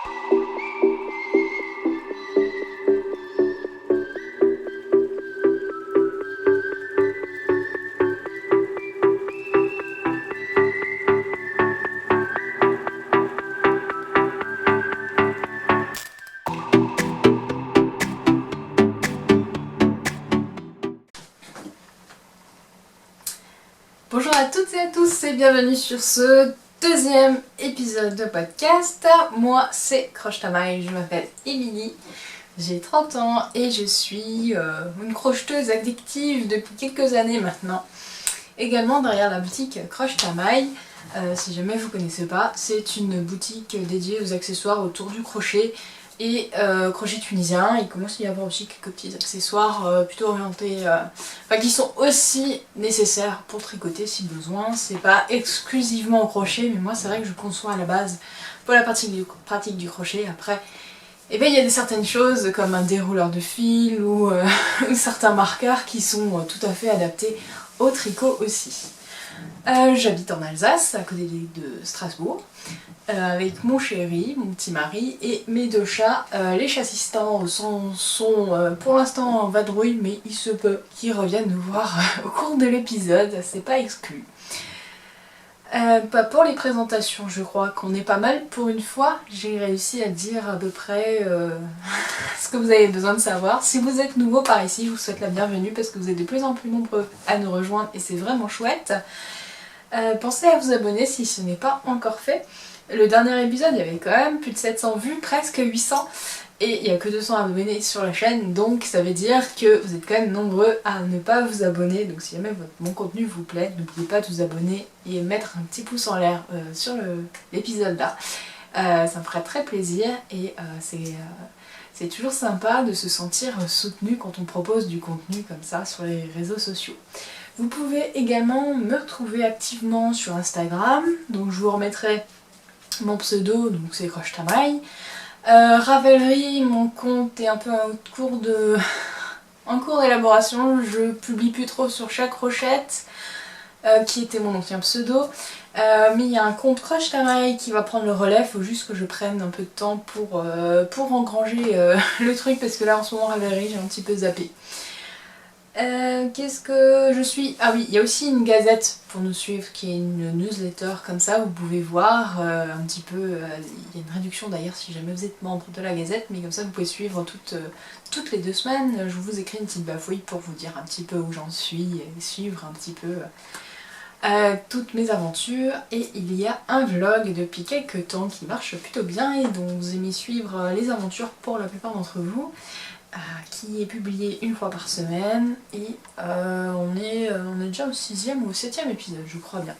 Bonjour à toutes et à tous et bienvenue sur ce deuxième épisode de podcast. Moi c'est Croche ta maille, je m'appelle Émilie, j'ai 30 ans et je suis une crocheteuse addictive depuis quelques années maintenant. Également derrière la boutique Croche ta maille, si jamais vous ne connaissez pas, c'est une boutique dédiée aux accessoires autour du crochet et crochet tunisien. Il commence à y avoir aussi quelques petits accessoires plutôt orientés, qui sont aussi nécessaires pour tricoter si besoin. C'est pas exclusivement au crochet, mais moi c'est vrai que je conçois à la base pour la pratique du crochet. Après, il y a certaines choses comme un dérouleur de fil ou certains marqueurs qui sont tout à fait adaptés au tricot aussi. J'habite en Alsace, à côté de Strasbourg, avec mon chéri, mon petit mari et mes deux chats. Les chats assistants sont pour l'instant en vadrouille, mais il se peut qu'ils reviennent nous voir au cours de l'épisode, c'est pas exclu. Pour les présentations, je crois qu'on est pas mal pour une fois. J'ai réussi à dire à peu près ce que vous avez besoin de savoir. Si vous êtes nouveau par ici, je vous souhaite la bienvenue parce que vous êtes de plus en plus nombreux à nous rejoindre et c'est vraiment chouette. Pensez à vous abonner si ce n'est pas encore fait. Le dernier épisode, il y avait quand même plus de 700 vues, presque 800. Et il n'y a que 200 abonnés sur la chaîne, donc ça veut dire que vous êtes quand même nombreux à ne pas vous abonner. Donc si jamais mon contenu vous plaît, n'oubliez pas de vous abonner et mettre un petit pouce en l'air sur l'épisode là. Ça me ferait très plaisir et c'est toujours sympa de se sentir soutenu quand on propose du contenu comme ça sur les réseaux sociaux. Vous pouvez également me retrouver activement sur Instagram, donc je vous remettrai mon pseudo, donc c'est Croche ta maille. Ravelry, mon compte est un peu en cours d'élaboration, je publie plus trop sur chaque crochette, qui était mon ancien pseudo, mais il y a un compte Croche ta maille qui va prendre le relais, il faut juste que je prenne un peu de temps pour engranger le truc, parce que là en ce moment Ravelry j'ai un petit peu zappé. Qu'est-ce que je suis? Ah oui, il y a aussi une gazette pour nous suivre qui est une newsletter comme ça, vous pouvez voir un petit peu, il y a une réduction d'ailleurs si jamais vous êtes membre de la gazette, mais comme ça vous pouvez suivre toutes les 2 semaines, je vous écris une petite bafouille pour vous dire un petit peu où j'en suis et suivre un petit peu toutes mes aventures. Et il y a un vlog depuis quelques temps qui marche plutôt bien et dont vous aimez suivre les aventures pour la plupart d'entre vous. Qui est publié une fois par semaine et on est déjà au 6e ou au 7e épisode, je crois bien.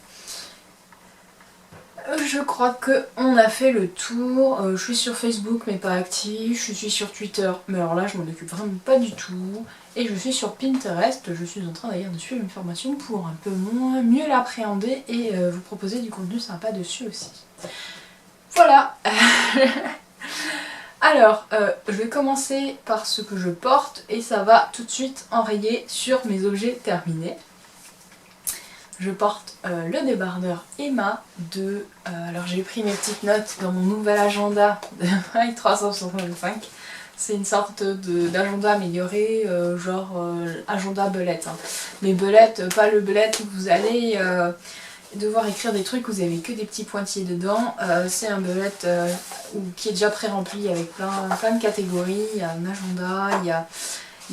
Je crois qu'on a fait le tour. Je suis sur Facebook mais pas active, je suis sur Twitter mais alors là je m'en occupe vraiment pas du tout, et je suis sur Pinterest. Je suis en train d'ailleurs de suivre une formation pour un peu mieux l'appréhender et vous proposer du contenu sympa dessus aussi. Voilà. Alors, je vais commencer par ce que je porte et ça va tout de suite enrayer sur mes objets terminés. Je porte le débardeur Emma de... alors j'ai pris mes petites notes dans mon nouvel agenda de Maille 365. C'est une sorte d'agenda amélioré, agenda belette. Hein. Mais belette, pas le belette où vous allez... devoir écrire des trucs où vous avez que des petits pointillés dedans. C'est un belette qui est déjà pré-rempli avec plein de catégories. Il y a un agenda, il y a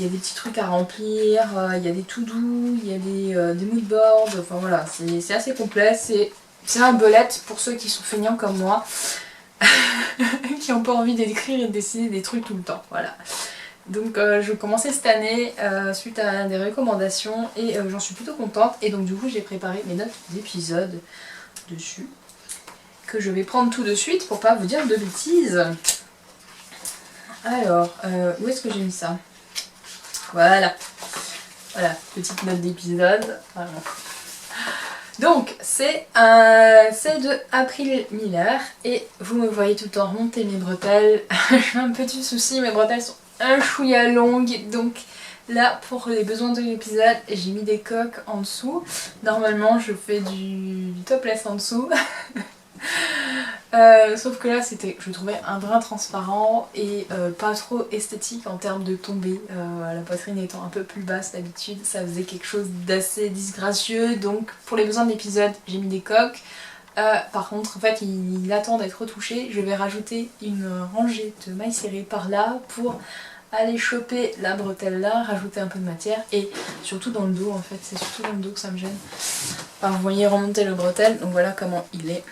des petits trucs à remplir, il y a des to-do, il y a des moodboards, enfin voilà, c'est assez complet. C'est un belette pour ceux qui sont feignants comme moi, qui n'ont pas envie d'écrire et de dessiner des trucs tout le temps, voilà. Donc je commençais cette année suite à des recommandations et j'en suis plutôt contente, et donc du coup j'ai préparé mes notes d'épisode dessus que je vais prendre tout de suite pour pas vous dire de bêtises. Alors, où est-ce que j'ai mis ça? Voilà, petite note d'épisode. Voilà. Donc c'est de April Miller et vous me voyez tout le temps remonter mes bretelles. J'ai un petit souci, mes bretelles sont un chouïa longue, donc là pour les besoins de l'épisode j'ai mis des coques en dessous. Normalement je fais du topless en dessous. Sauf que là c'était, je trouvais un brin transparent et pas trop esthétique en termes de tombée. La poitrine étant un peu plus basse d'habitude, ça faisait quelque chose d'assez disgracieux. Donc pour les besoins de l'épisode, j'ai mis des coques. Par contre, en fait, il attend d'être retouché. Je vais rajouter une rangée de mailles serrées par là pour aller choper la bretelle là, rajouter un peu de matière et surtout dans le dos en fait, c'est surtout dans le dos que ça me gêne. Alors vous voyez remonter le bretelle, donc voilà comment il est.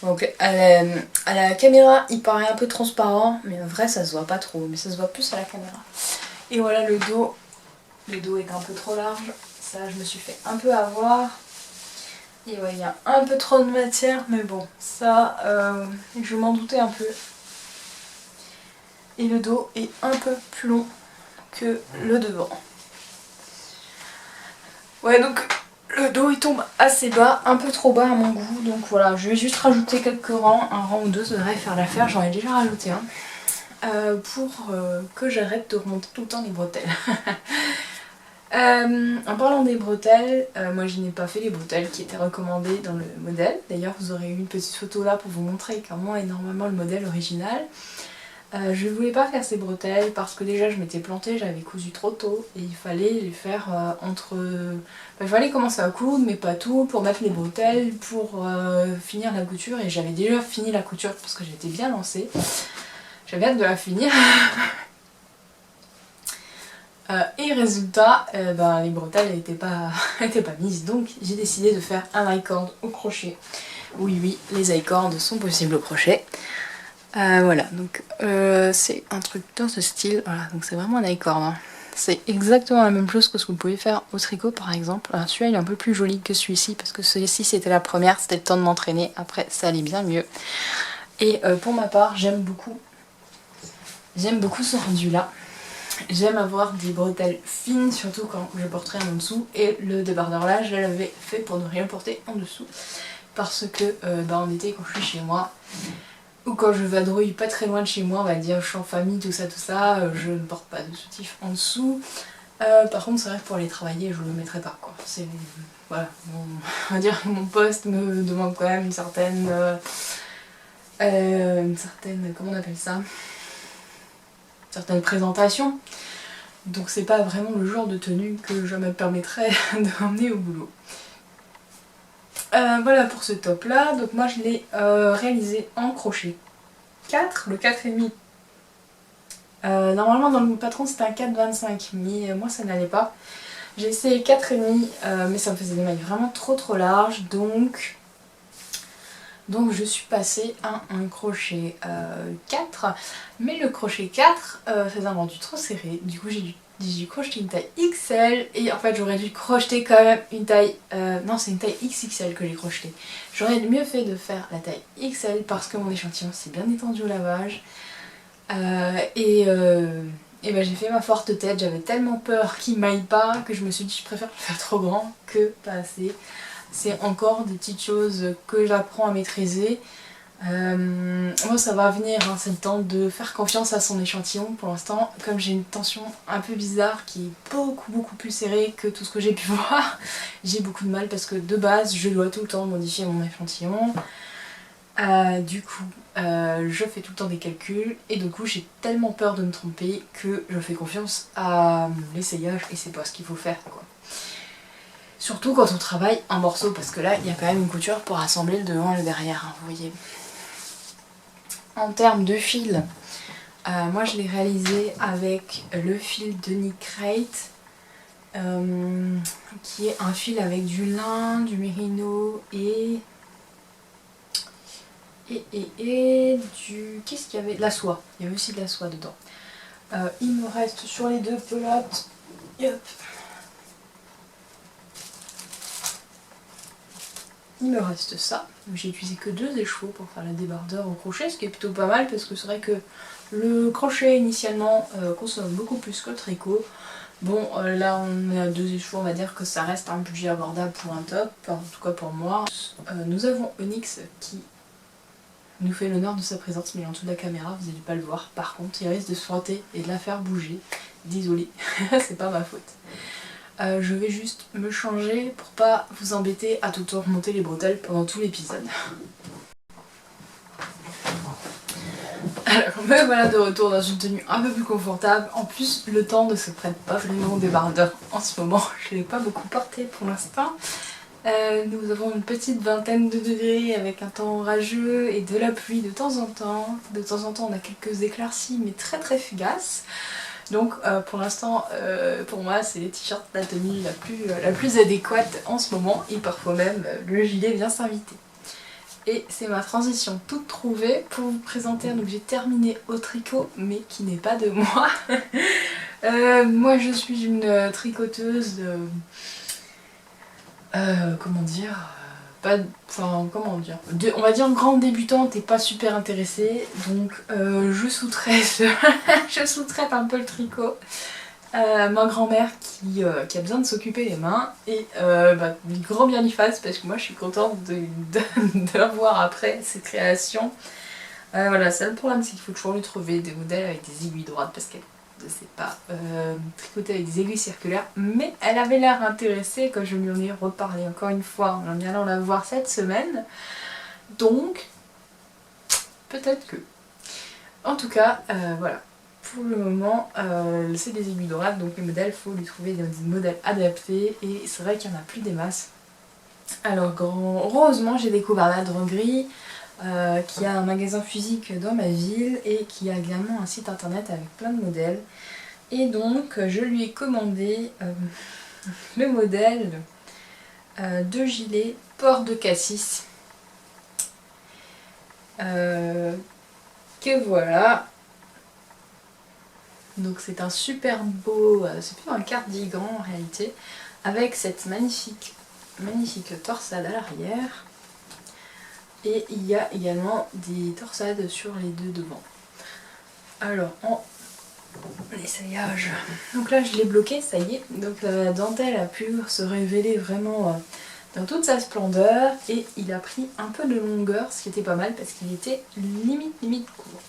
Donc à la caméra il paraît un peu transparent, mais en vrai ça se voit pas trop, mais ça se voit plus à la caméra. Et voilà le dos est un peu trop large, ça je me suis fait un peu avoir. Et ouais, il y a un peu trop de matière, mais bon, ça je m'en doutais un peu. Et le dos est un peu plus long que le devant. Ouais, donc le dos il tombe assez bas, un peu trop bas à mon goût, donc voilà, je vais juste rajouter quelques rangs, un rang ou deux, ça devrait faire l'affaire, j'en ai déjà rajouté un, pour que j'arrête de remonter tout le temps les bretelles. En parlant des bretelles, moi je n'ai pas fait les bretelles qui étaient recommandées dans le modèle, d'ailleurs vous aurez eu une petite photo là pour vous montrer comment est normalement le modèle original. Je voulais pas faire ces bretelles parce que déjà je m'étais plantée, j'avais cousu trop tôt et il fallait les faire il fallait commencer à coudre mais pas tout pour mettre les bretelles, pour finir la couture et j'avais déjà fini la couture parce que j'étais bien lancée. J'avais hâte de la finir. Et résultat, les bretelles n'étaient pas mises donc j'ai décidé de faire un I-cord au crochet. Oui, les I-cords sont possibles au crochet. Voilà, donc c'est un truc dans ce style, voilà, donc c'est vraiment un I-cord. Hein. C'est exactement la même chose que ce que vous pouvez faire au tricot par exemple. Alors celui-là il est un peu plus joli que celui-ci parce que celui-ci c'était la première, c'était le temps de m'entraîner, après ça allait bien mieux. Et pour ma part j'aime beaucoup ce rendu là. J'aime avoir des bretelles fines, surtout quand je porterai en dessous, et le débardeur là je l'avais fait pour ne rien porter en dessous. Parce que en été quand je suis chez moi, ou quand je vadrouille pas très loin de chez moi, on va dire je suis en famille, tout ça, je ne porte pas de soutif en dessous. Par contre c'est vrai que pour aller travailler je le mettrai pas quoi. C'est voilà, on va dire que mon poste me demande quand même une certaine comment on appelle ça, une certaine présentation. Donc c'est pas vraiment le genre de tenue que je me permettrais d'emmener au boulot. Voilà pour ce top là, donc moi je l'ai réalisé en crochet 4, le 4,5. Normalement dans le patron c'était un 4,25 mais moi ça n'allait pas. J'ai essayé 4,5 mais ça me faisait des mailles vraiment trop larges donc je suis passée à un crochet 4, mais le crochet 4 faisait un rendu trop serré, du coup j'ai dû crocheter une taille XL et en fait j'aurais dû crocheter quand même une taille, non c'est une taille XXL que j'ai crocheté. J'aurais mieux fait de faire la taille XL parce que mon échantillon s'est bien étendu au lavage et j'ai fait ma forte tête, j'avais tellement peur qu'il m'aille pas que je me suis dit je préfère le faire trop grand que pas assez. C'est encore des petites choses que j'apprends à maîtriser. Moi ça va venir, hein, c'est le temps de faire confiance à son échantillon. Pour l'instant, comme j'ai une tension un peu bizarre qui est beaucoup plus serrée que tout ce que j'ai pu voir, j'ai beaucoup de mal parce que de base je dois tout le temps modifier mon échantillon. Du coup je fais tout le temps des calculs et du coup j'ai tellement peur de me tromper que je fais confiance à l'essayage et c'est pas ce qu'il faut faire quoi. Surtout quand on travaille en morceaux parce que là il y a quand même une couture pour assembler le devant et le derrière, hein, vous voyez. En termes de fil, moi je l'ai réalisé avec le fil de Knit Crate qui est un fil avec du lin, du mérino et du... qu'est-ce qu'il y avait? De la soie, il y avait aussi de la soie dedans. Il me reste sur les deux pelotes, hop. Il me reste ça, j'ai utilisé que 2 écheveaux pour faire le débardeur au crochet, ce qui est plutôt pas mal parce que c'est vrai que le crochet initialement consomme beaucoup plus que le tricot. Bon là on est à 2 écheveaux, on va dire que ça reste un budget abordable pour un top, en tout cas pour moi. Nous avons Onyx qui nous fait l'honneur de sa présence, mais en dessous de la caméra vous n'allez pas le voir. Par contre il risque de se frotter et de la faire bouger, désolée, c'est pas ma faute. Je vais juste me changer pour pas vous embêter à tout le temps remonter les bretelles pendant tout l'épisode. Alors me voilà de retour dans une tenue un peu plus confortable. En plus le temps ne se prête pas vraiment au débardeur en ce moment. Je ne l'ai pas beaucoup porté pour l'instant. Nous avons une petite vingtaine de degrés avec un temps orageux et de la pluie de temps en temps. De temps en temps on a quelques éclaircies mais très très fugaces. Donc pour l'instant pour moi c'est les t-shirts la tenue la plus adéquate en ce moment et parfois même le gilet vient s'inviter. Et c'est ma transition toute trouvée pour vous présenter un objet terminé au tricot mais qui n'est pas de moi. Moi je suis une tricoteuse comment dire, comment dire, on va dire grande débutante et pas super intéressée, donc je sous-traite je sous-traite un peu le tricot à ma grand-mère qui a besoin de s'occuper les mains et grand bien y fasse parce que moi je suis contente de voir après ses créations. Voilà, seul problème c'est qu'il faut toujours lui trouver des modèles avec des aiguilles droites parce qu'elle ne sait pas tricoter avec des aiguilles circulaires, mais elle avait l'air intéressée quand je lui en ai reparlé encore une fois en allant la voir cette semaine, donc peut-être que. En tout cas, voilà, pour le moment c'est des aiguilles droites, donc les modèles, il faut lui trouver des modèles adaptés et c'est vrai qu'il n'y en a plus des masses. Alors heureusement j'ai découvert la droguerie qui a un magasin physique dans ma ville et qui a également un site internet avec plein de modèles. Et donc je lui ai commandé le modèle de gilet port de cassis. Que voilà. Donc c'est un super beau, c'est plus un cardigan en réalité, avec cette magnifique torsade à l'arrière. Et il y a également des torsades sur les deux devant. Alors en essayage, donc là je l'ai bloqué, ça y est, donc la dentelle a pu se révéler vraiment dans toute sa splendeur et il a pris un peu de longueur, ce qui était pas mal parce qu'il était limite court.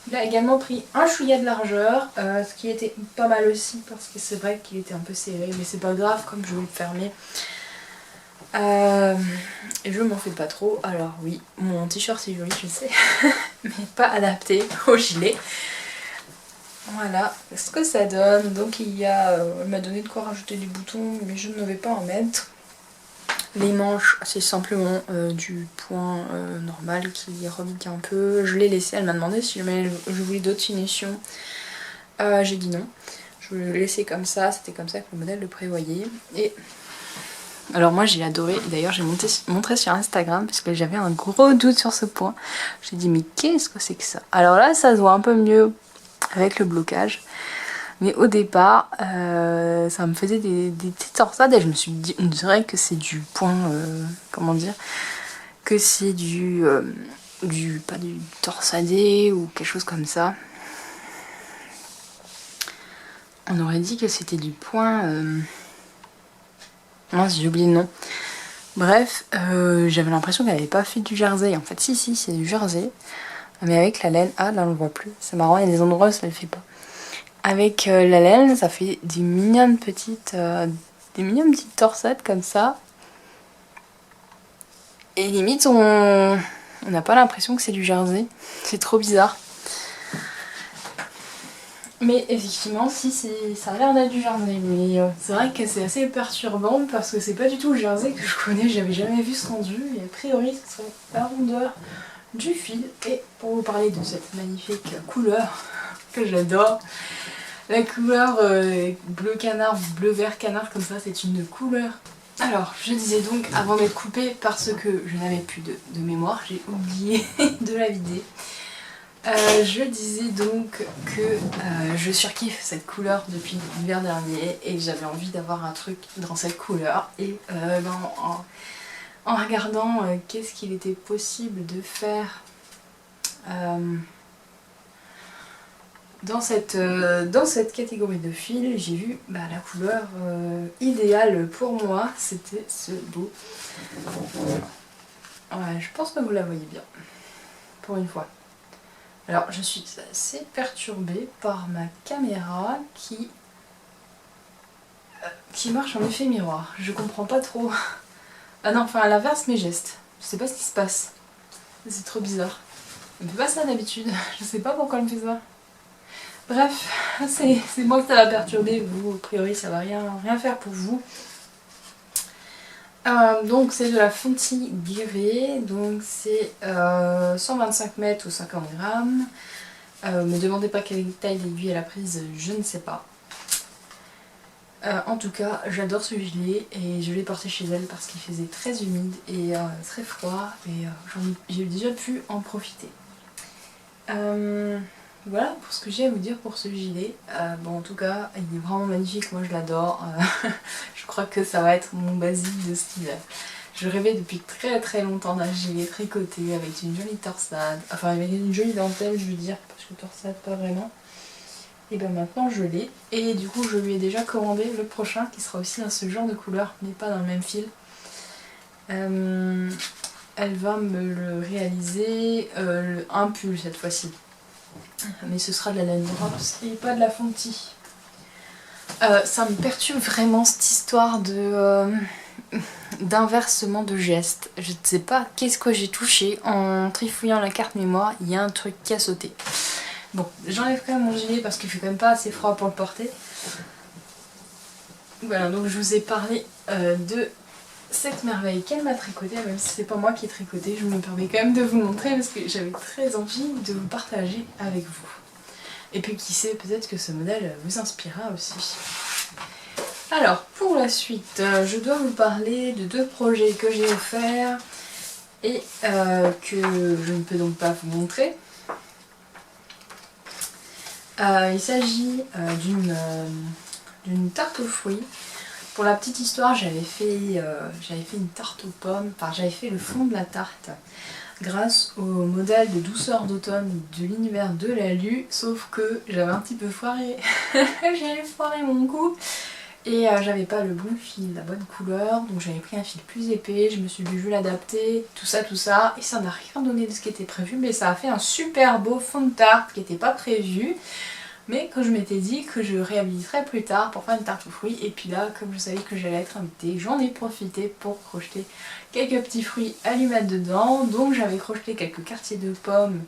Il a également pris un chouïa de largeur, ce qui était pas mal aussi parce que c'est vrai qu'il était un peu serré, mais c'est pas grave comme je vais le fermer. Et je m'en fais pas trop. Alors oui, mon t-shirt c'est joli, je sais, mais pas adapté au gilet. Voilà ce que ça donne. Donc il y a, elle m'a donné de quoi rajouter des boutons, mais je ne vais pas en mettre. Les manches, c'est simplement du point normal qui repique un peu. Je l'ai laissé, elle m'a demandé si je voulais d'autres finitions. J'ai dit non. Je voulais le laisser comme ça, c'était comme ça que le modèle le prévoyait. Et alors moi j'ai adoré, d'ailleurs j'ai montré sur Instagram parce que j'avais un gros doute sur ce point. J'ai dit mais qu'est-ce que c'est que ça? Alors là ça se voit un peu mieux avec le blocage. Mais au départ, ça me faisait des petites torsades et je me suis dit, on dirait que c'est du point, comment dire, que c'est pas du torsadé ou quelque chose comme ça. On aurait dit que c'était du point, mince, j'ai oublié le nom. Bref, j'avais l'impression qu'elle n'avait pas fait du jersey. En fait, si, c'est du jersey. Mais avec la laine, ah là on le voit plus. C'est marrant, il y a des endroits où ça le fait pas. Avec la laine, ça fait des mignonnes petites torsades comme ça. Et limite, on n'a pas l'impression que c'est du jersey. C'est trop bizarre. Mais effectivement, si ça a l'air d'être du jersey. Mais c'est vrai que c'est assez perturbant parce que c'est pas du tout le jersey que je connais. J'avais jamais vu ce rendu. Et a priori, ce serait la rondeur du fil. Et pour vous parler de cette magnifique couleur que j'adore, la couleur bleu canard, bleu vert canard comme ça, c'est une couleur. Alors je disais donc avant d'être coupée parce que je n'avais plus de mémoire, j'ai oublié de la vider. Je disais donc que je surkiffe cette couleur depuis l'hiver dernier et j'avais envie d'avoir un truc dans cette couleur. Et en regardant qu'est-ce qu'il était possible de faire dans cette catégorie de fils, j'ai vu la couleur idéale pour moi, c'était ce beau. Ouais, je pense que vous la voyez bien, pour une fois. Alors, je suis assez perturbée par ma caméra qui qui marche en effet miroir. Je comprends pas trop. Ah non, enfin elle inverse mes gestes. Je sais pas ce qui se passe. C'est trop bizarre. Elle me fait pas ça d'habitude. Je sais pas pourquoi elle me fait ça. Bref, c'est moi que ça va perturber. Vous, a priori, ça va rien faire pour vous. Donc c'est de la Fonty Guéret. Donc c'est 125 mètres ou 50 grammes. Me demandez pas quelle taille d'aiguille elle a prise, je ne sais pas. En tout cas, j'adore ce gilet et je l'ai porté chez elle parce qu'il faisait très humide et très froid et j'ai déjà pu en profiter. Voilà pour ce que j'ai à vous dire pour ce gilet. Bon, en tout cas, il est vraiment magnifique, moi je l'adore. Je crois que ça va être mon basique de cet hiver. Je rêvais depuis très longtemps d'un gilet tricoté avec une jolie torsade, enfin avec une jolie dentelle je veux dire, parce que torsade pas vraiment. Et bien maintenant je l'ai, et du coup je lui ai déjà commandé le prochain qui sera aussi dans ce genre de couleur, mais pas dans le même fil. Elle va me le réaliser un pull cette fois-ci, mais ce sera de la laine Drops et pas de la Fonty. Ça me perturbe vraiment cette histoire de d'inversement de gestes. Je ne sais pas qu'est-ce que j'ai touché en trifouillant la carte mémoire, il y a un truc qui a sauté. Bon, j'enlève quand même mon gilet parce qu'il fait quand même pas assez froid pour le porter. Voilà, donc je vous ai parlé de cette merveille qu'elle m'a tricotée, même si c'est pas moi qui ai tricoté, je me permets quand même de vous montrer parce que j'avais très envie de vous partager avec vous. Et puis qui sait, peut-être que ce modèle vous inspirera aussi. Alors, pour la suite, je dois vous parler de deux projets que j'ai offerts et que je ne peux donc pas vous montrer. Il s'agit d'une tarte aux fruits. Pour la petite histoire, j'avais fait une tarte aux pommes, enfin j'avais fait le fond de la tarte grâce au modèle de douceur d'automne de l'univers de Lalu, sauf que j'avais un petit peu foiré, j'avais foiré mon coup et j'avais pas le bon fil, la bonne couleur, donc j'avais pris un fil plus épais, je me suis dit je vais l'adapter, tout ça, et ça n'a rien donné de ce qui était prévu, mais ça a fait un super beau fond de tarte qui n'était pas prévu, mais que je m'étais dit que je réhabiliterais plus tard pour faire une tarte aux fruits, et puis là, comme je savais que j'allais être invitée, j'en ai profité pour crocheter quelques petits fruits à lui mettre dedans, donc j'avais crocheté quelques quartiers de pommes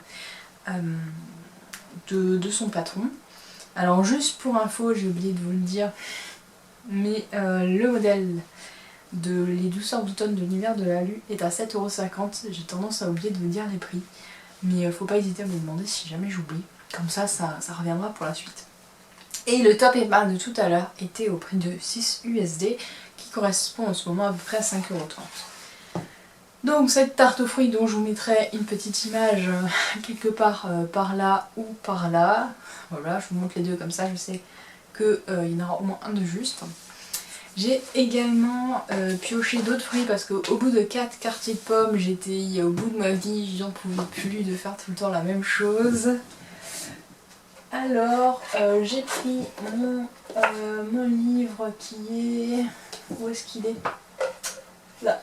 de son patron. Alors juste pour info, j'ai oublié de vous le dire, mais le modèle de Les douceurs d'automne de l'univers de Lalu est à 7,50 €. J'ai tendance à oublier de vous dire les prix, mais faut pas hésiter à me demander si jamais j'oublie. Comme ça reviendra pour la suite. Et le top épargne de tout à l'heure était au prix de 6 USD, qui correspond en ce moment à peu près à 5,30 €. Donc cette tarte aux fruits dont je vous mettrai une petite image quelque part par là ou par là. Voilà, je vous montre les deux comme ça, je sais qu'il y en aura au moins un de juste. J'ai également pioché d'autres fruits parce qu'au bout de 4 quartiers de pommes, j'étais au bout de ma vie, j'en pouvais plus de faire tout le temps la même chose. Alors, j'ai pris mon livre qui est... Où est-ce qu'il est? Là.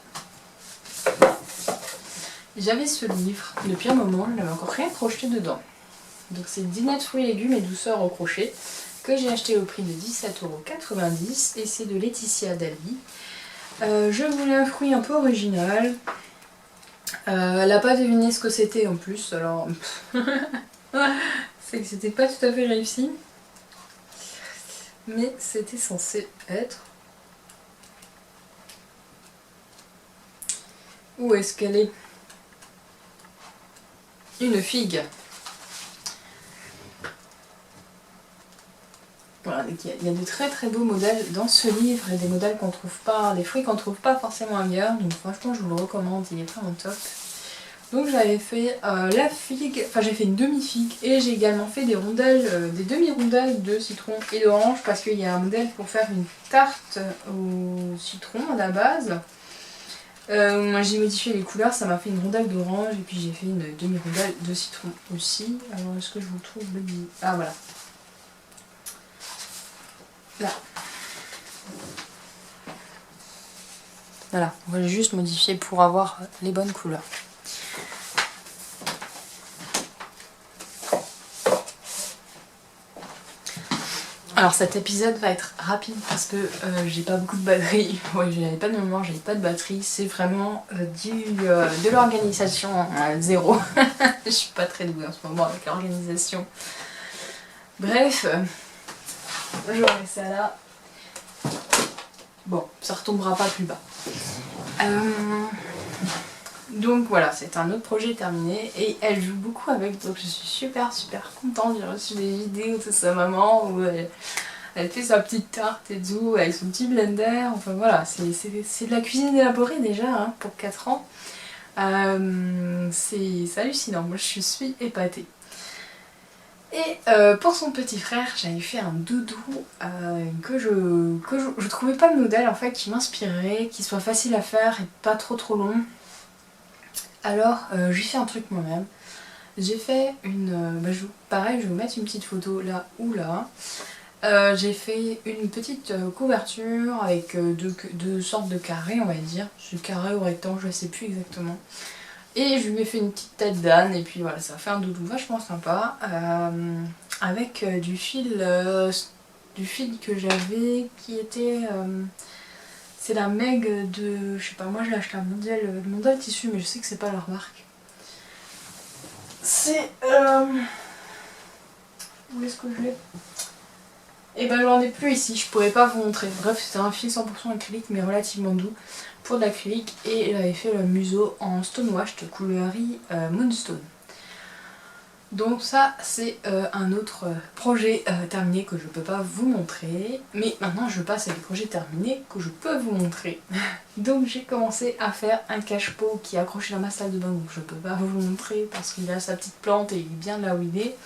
J'avais ce livre depuis un moment, je n'avais encore rien crocheté dedans. Donc c'est Dinette fruits, légumes et douceur au crochet, que j'ai acheté au prix de 17,90 € et c'est de Laetitia Dalby. Je voulais un fruit un peu original. Elle n'a pas deviné ce que c'était en plus, alors... c'est que c'était pas tout à fait réussi. Mais c'était censé être... Où est-ce qu'elle est? Une figue. Voilà, donc il y a de très beaux modèles dans ce livre et des modèles qu'on trouve pas, des fruits qu'on trouve pas forcément ailleurs, donc franchement je vous le recommande, il est vraiment top. Donc j'avais fait la figue, enfin j'ai fait une demi-figue et j'ai également fait des rondelles, des demi-rondelles de citron et d'orange parce qu'il y a un modèle pour faire une tarte au citron à la base. Moi j'ai modifié les couleurs, ça m'a fait une rondelle d'orange et puis j'ai fait une demi-rondelle de citron aussi. Alors est-ce que je vous trouve le... Ah voilà. Là. Voilà, on va juste modifier pour avoir les bonnes couleurs. Alors cet épisode va être rapide parce que j'ai pas beaucoup de batterie. Ouais, j'avais pas de mémoire, j'avais pas de batterie. C'est vraiment de l'organisation zéro. Je suis pas très douée en ce moment avec l'organisation. Bref, j'aurai ça là. Bon, ça retombera pas plus bas. Donc voilà, c'est un autre projet terminé et elle joue beaucoup avec, donc je suis super contente. J'ai reçu des vidéos de sa maman où elle fait sa petite tarte et tout avec son petit blender. Enfin voilà, c'est de la cuisine élaborée déjà hein, pour 4 ans. C'est hallucinant, moi je suis épatée. Et pour son petit frère, j'avais fait un doudou que je trouvais pas le modèle en fait qui m'inspirait, qui soit facile à faire et pas trop long. Alors j'ai fait un truc moi-même. J'ai fait une... pareil, je vais vous mettre une petite photo là ou là. J'ai fait une petite couverture avec deux sortes de carrés on va dire. C'est carré ou rectangle, je sais plus exactement. Et je lui ai fait une petite tête d'âne et puis voilà, ça a fait un doudou vachement sympa. Avec du fil que j'avais qui était... c'est la Meg de... je sais pas, moi je l'ai acheté à Mondial Tissu mais je sais que c'est pas leur marque. C'est... où est-ce que je l'ai? Et ben j'en ai plus ici, je pourrais pas vous montrer. Bref, c'était un fil 100% acrylique mais relativement doux pour de l'acrylique et j'avais fait le museau en Stonewash de coloris Moonstone. Donc ça c'est un autre projet terminé que je peux pas vous montrer. Mais maintenant je passe à des projets terminés que je peux vous montrer. Donc j'ai commencé à faire un cache-pot qui est accroché dans ma salle de bain. Donc je peux pas vous le montrer parce qu'il a sa petite plante et il est bien là où il est.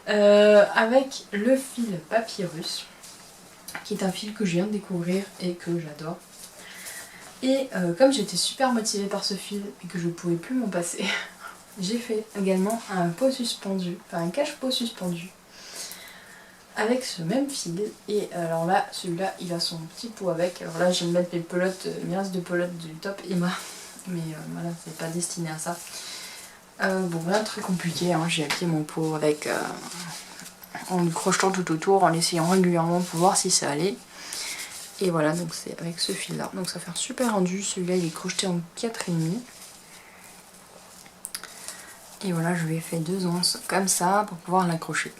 Avec le fil papyrus, qui est un fil que je viens de découvrir et que j'adore. Et comme j'étais super motivée par ce fil et que je ne pouvais plus m'en passer, j'ai fait également un pot suspendu, enfin un cache-pot suspendu avec ce même fil. Et alors là, celui-là, il a son petit pot avec. Alors là, je vais me mettre mes pelotes, mes restes de pelotes du top Emma, mais voilà, c'est pas destiné à ça. Bon, rien de très compliqué, hein. J'ai habillé mon pot avec en le crochetant tout autour, en l'essayant régulièrement pour voir si ça allait. Et voilà, donc c'est avec ce fil là. Donc ça fait un super rendu, celui-là il est crocheté en 4,5. Et voilà, je lui ai fait 2 onces comme ça pour pouvoir l'accrocher.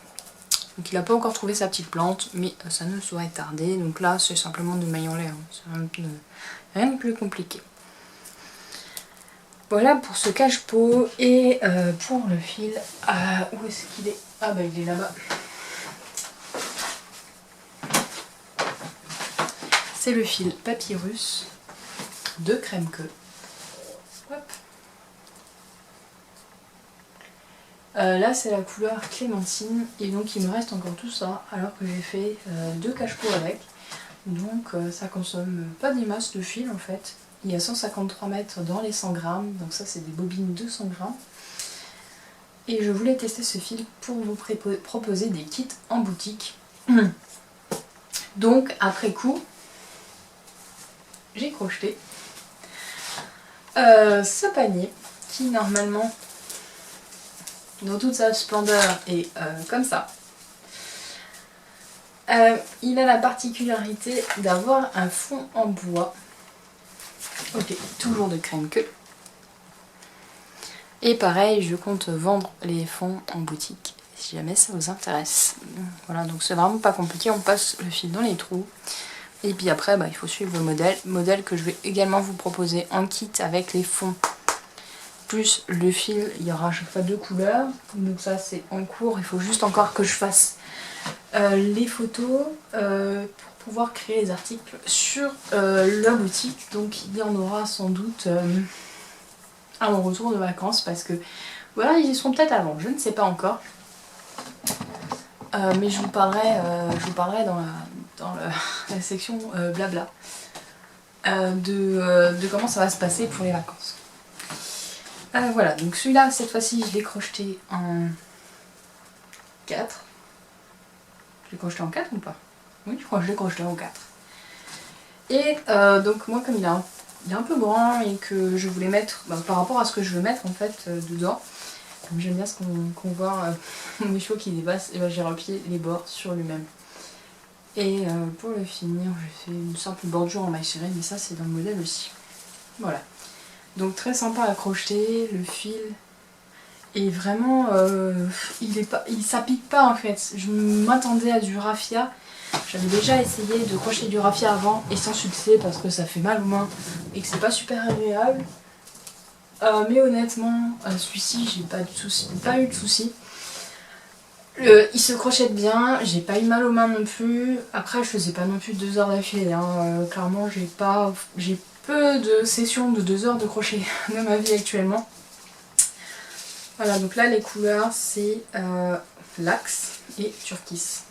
Donc il n'a pas encore trouvé sa petite plante, mais ça ne saurait tarder. Donc là c'est simplement du maillon lait, hein. C'est rien de plus compliqué. Voilà pour ce cache-pot et pour le fil, où est-ce qu'il est? Ah bah il est là-bas. C'est le fil papyrus de crème queue. Hop. Là c'est la couleur clémentine et donc il me reste encore tout ça alors que j'ai fait 2 cache-pots avec. Donc ça consomme pas des masses de fil en fait. Il y a 153 mètres dans les 100 grammes, donc ça c'est des bobines de 100 grammes. Et je voulais tester ce fil pour vous proposer des kits en boutique. Donc après coup, j'ai crocheté ce panier qui normalement, dans toute sa splendeur, est comme ça. Il a la particularité d'avoir un fond en bois. Ok, toujours de crème queue. Et pareil, je compte vendre les fonds en boutique, si jamais ça vous intéresse. Voilà, donc c'est vraiment pas compliqué, on passe le fil dans les trous. Et puis après, il faut suivre le modèle que je vais également vous proposer en kit avec les fonds. Plus le fil, il y aura à chaque fois 2 couleurs. Donc ça c'est en cours, il faut juste encore que je fasse les photos pour pouvoir créer les articles sur la boutique. Donc il y en aura sans doute à mon retour de vacances parce que voilà, ils y seront peut-être avant, je ne sais pas encore. Mais je vous parlerai dans la section blabla de comment ça va se passer pour les vacances. Voilà, donc celui-là, cette fois-ci, je l'ai crocheté en 4. Je l'ai crocheté en 4 ou pas? Oui, je crois que je l'ai crocheté en 4. Et donc moi, comme il est un peu grand et que je voulais mettre, par rapport à ce que je veux mettre en fait dedans, comme j'aime bien ce qu'on voit mes cheveux qui dépassent, et j'ai replié les bords sur lui-même. Et pour le finir, j'ai fait une simple bordure en maille serrée, mais ça c'est dans le modèle aussi. Voilà. Donc très sympa à crocheter, le fil est vraiment... ça pique pas en fait. Je m'attendais à du raffia. J'avais déjà essayé de crocheter du raffia avant et sans succès parce que ça fait mal aux mains et que c'est pas super agréable. Mais honnêtement, celui-ci, j'ai pas eu de soucis. Il se crochette bien, j'ai pas eu mal aux mains non plus. Après, je faisais pas non plus 2 heures d'affilée. Hein. Clairement, j'ai peu de sessions de 2 heures de crochet dans ma vie actuellement. Voilà, donc là, les couleurs, c'est Flax et Turquoise.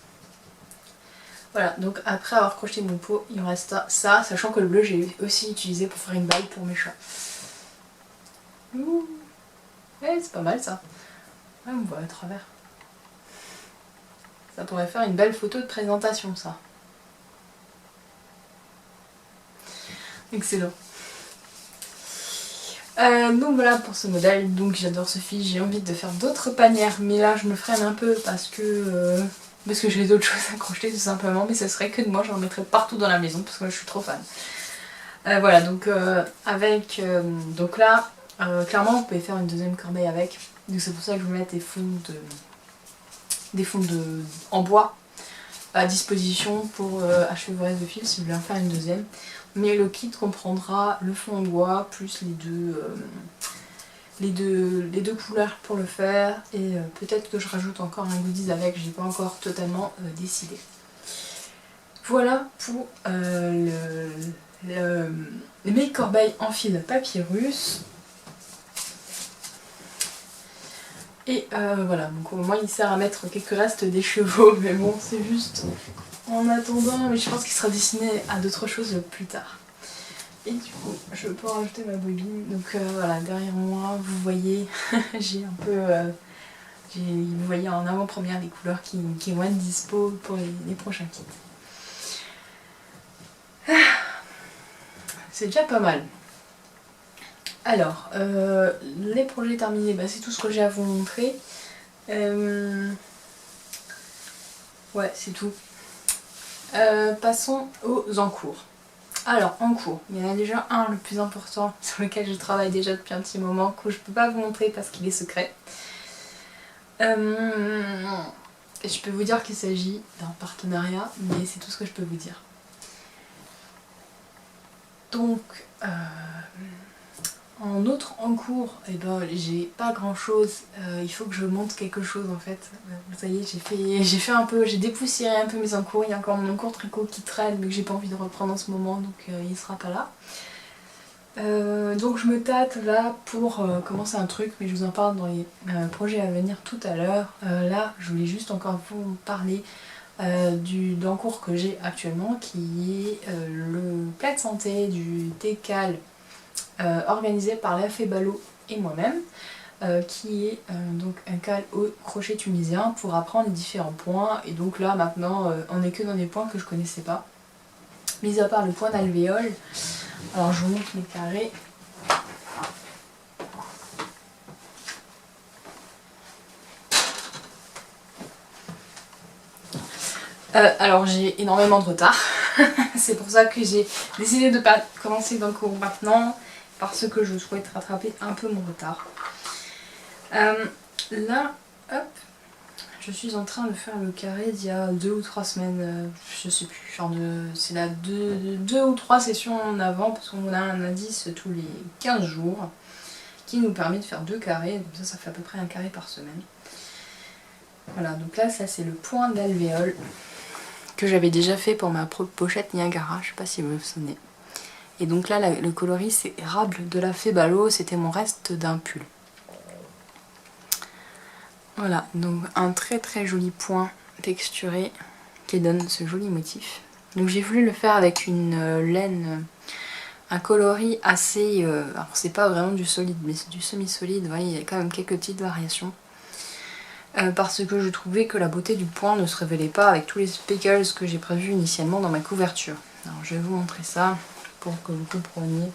Voilà, donc après avoir crocheté mon pot, il me reste ça, sachant que le bleu, j'ai aussi utilisé pour faire une balle pour mes chats. Ouh. Ouais, c'est pas mal ça. Ouais, on voit à travers. Ça pourrait faire une belle photo de présentation, ça. Excellent. Donc voilà pour ce modèle, donc j'adore ce fil, j'ai envie de faire d'autres panières, mais là je me freine un peu parce que j'ai d'autres choses à crocheter tout simplement, mais ce serait que de moi, j'en mettrais partout dans la maison parce que moi je suis trop fan. Voilà, donc donc là, clairement vous pouvez faire une deuxième corbeille avec, donc c'est pour ça que je vais mettre des fonds en bois à disposition pour achever vos restes de fil si vous voulez en faire une deuxième. Mais le kit comprendra le fond en bois plus les deux couleurs pour le faire et peut-être que je rajoute encore un goodies avec, j'ai pas encore totalement décidé. Voilà pour mes corbeilles en fil papyrus. Et voilà, donc au moins il sert à mettre quelques restes des chevaux, mais bon c'est juste en attendant, mais je pense qu'il sera destiné à d'autres choses plus tard. Et du coup, je peux rajouter ma bobine. Donc voilà, derrière moi, vous voyez, j'ai un peu... vous voyez en avant-première les couleurs qui vont être dispo pour les prochains kits. C'est déjà pas mal. Alors, les projets terminés, bah, c'est tout ce que j'ai à vous montrer. Ouais, c'est tout. Passons aux encours. Alors, en cours, il y en a déjà un, le plus important, sur lequel je travaille déjà depuis un petit moment, que je peux pas vous montrer parce qu'il est secret. Et je peux vous dire qu'il s'agit d'un partenariat, mais c'est tout ce que je peux vous dire. Donc, en autre en cours, eh ben, j'ai pas grand chose, il faut que je monte quelque chose en fait. Vous voyez, j'ai dépoussiéré un peu mes encours, il y a encore mon encours tricot qui traîne mais que j'ai pas envie de reprendre en ce moment donc il sera pas là. Donc je me tâte là pour commencer un truc, mais je vous en parle dans les projets à venir tout à l'heure. Là je voulais juste encore vous parler d'encours que j'ai actuellement qui est le plat de santé du décal organisé par la Fée Ballot et moi-même, qui est donc un cal au crochet tunisien pour apprendre les différents points. Et donc là maintenant on n'est que dans des points que je connaissais pas, mis à part le point d'alvéole. Alors je vous montre les carrés. Alors j'ai énormément de retard, c'est pour ça que j'ai décidé de ne pas commencer d'un cours maintenant, parce que je souhaite rattraper un peu mon retard. Là, hop, je suis en train de faire le carré d'il y a 2 ou 3 semaines, je sais plus, genre c'est là 2 ou 3 sessions en avant, parce qu'on a un indice tous les 15 jours, qui nous permet de faire 2 carrés, donc ça fait à peu près un carré par semaine. Voilà, donc là ça c'est le point d'alvéole que j'avais déjà fait pour ma pochette Niagara, je sais pas si vous vous souvenez. Et donc là le coloris c'est érable de la Fée Ballot, c'était mon reste d'un pull. Voilà, donc un très très joli point texturé qui donne ce joli motif. Donc j'ai voulu le faire avec une laine, un coloris assez... alors c'est pas vraiment du solide, mais c'est du semi-solide, ouais, il y a quand même quelques petites variations. Parce que je trouvais que la beauté du point ne se révélait pas avec tous les speckles que j'ai prévus initialement dans ma couverture. Alors je vais vous montrer ça pour que vous compreniez.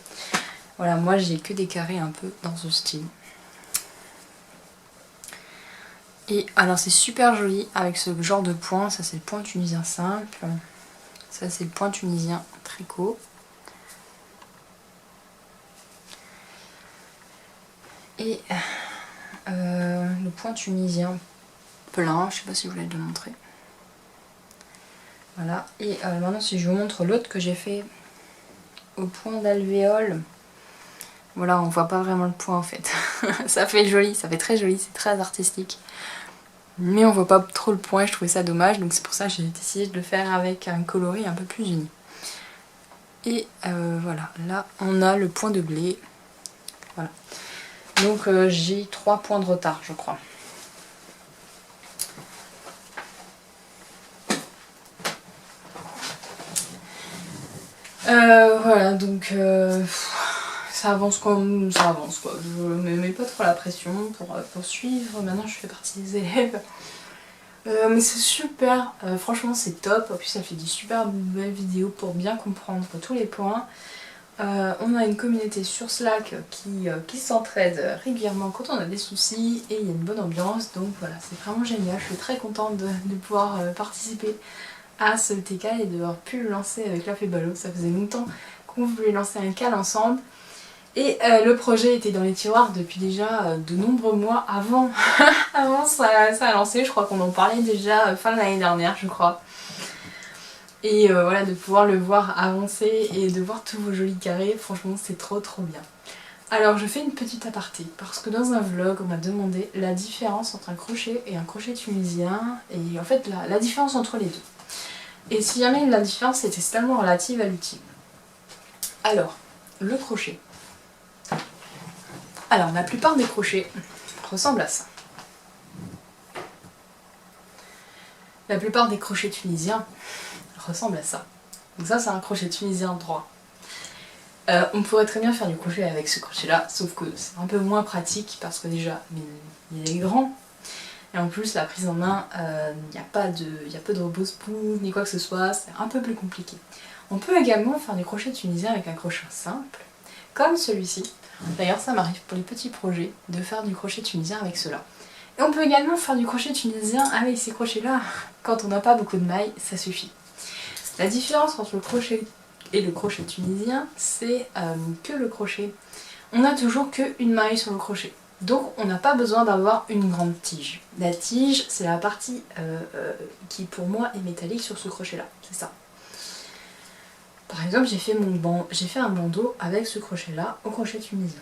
Voilà, moi j'ai que des carrés un peu dans ce style. Et alors c'est super joli avec ce genre de point, ça c'est le point tunisien simple. Ça c'est le point tunisien tricot. Et le point tunisien plein, je sais pas si je voulais le montrer. Voilà, et maintenant si je vous montre l'autre que j'ai fait au point d'alvéole, voilà, on voit pas vraiment le point en fait. Ça fait joli, ça fait très joli, c'est très artistique. Mais on voit pas trop le point et je trouvais ça dommage, donc c'est pour ça que j'ai décidé de le faire avec un coloris un peu plus uni. Et voilà, là on a le point de blé. Voilà. Donc j'ai 3 points de retard je crois. Voilà, donc ça avance comme ça avance quoi. Je me mets pas trop la pression pour suivre. Maintenant je fais partie des élèves. Mais c'est super, franchement c'est top. En plus ça fait des super belles vidéos pour bien comprendre tous les points. On a une communauté sur Slack qui s'entraide régulièrement quand on a des soucis et il y a une bonne ambiance, donc voilà, c'est vraiment génial. Je suis très contente de pouvoir participer à ce TCAL et d'avoir pu le lancer avec la Fébalo. Ça faisait longtemps qu'on voulait lancer un CAL ensemble et le projet était dans les tiroirs depuis déjà de nombreux mois avant, avant ça a lancé. Je crois qu'on en parlait déjà fin de l'année dernière je crois. Et voilà, de pouvoir le voir avancer et de voir tous vos jolis carrés, franchement c'est trop bien. Alors je fais une petite aparté, parce que dans un vlog on m'a demandé la différence entre un crochet et un crochet tunisien, et en fait la différence entre les deux. Et si jamais la différence était tellement relative à l'outil. Alors, le crochet. Alors la plupart des crochets ressemblent à ça. La plupart des crochets tunisiens ressemble à ça. Donc ça c'est un crochet tunisien droit. On pourrait très bien faire du crochet avec ce crochet là, sauf que c'est un peu moins pratique parce que déjà il est grand et en plus la prise en main, il n'y a pas de repose-pouce ni quoi que ce soit, c'est un peu plus compliqué. On peut également faire du crochet tunisien avec un crochet simple, comme celui-ci. D'ailleurs ça m'arrive pour les petits projets de faire du crochet tunisien avec cela. Et on peut également faire du crochet tunisien avec ces crochets là, quand on n'a pas beaucoup de mailles, ça suffit. La différence entre le crochet et le crochet tunisien, c'est que le crochet, on n'a toujours qu'une maille sur le crochet. Donc on n'a pas besoin d'avoir une grande tige. La tige, c'est la partie qui pour moi est métallique sur ce crochet là, c'est ça. Par exemple, j'ai fait un bandeau avec ce crochet là au crochet tunisien.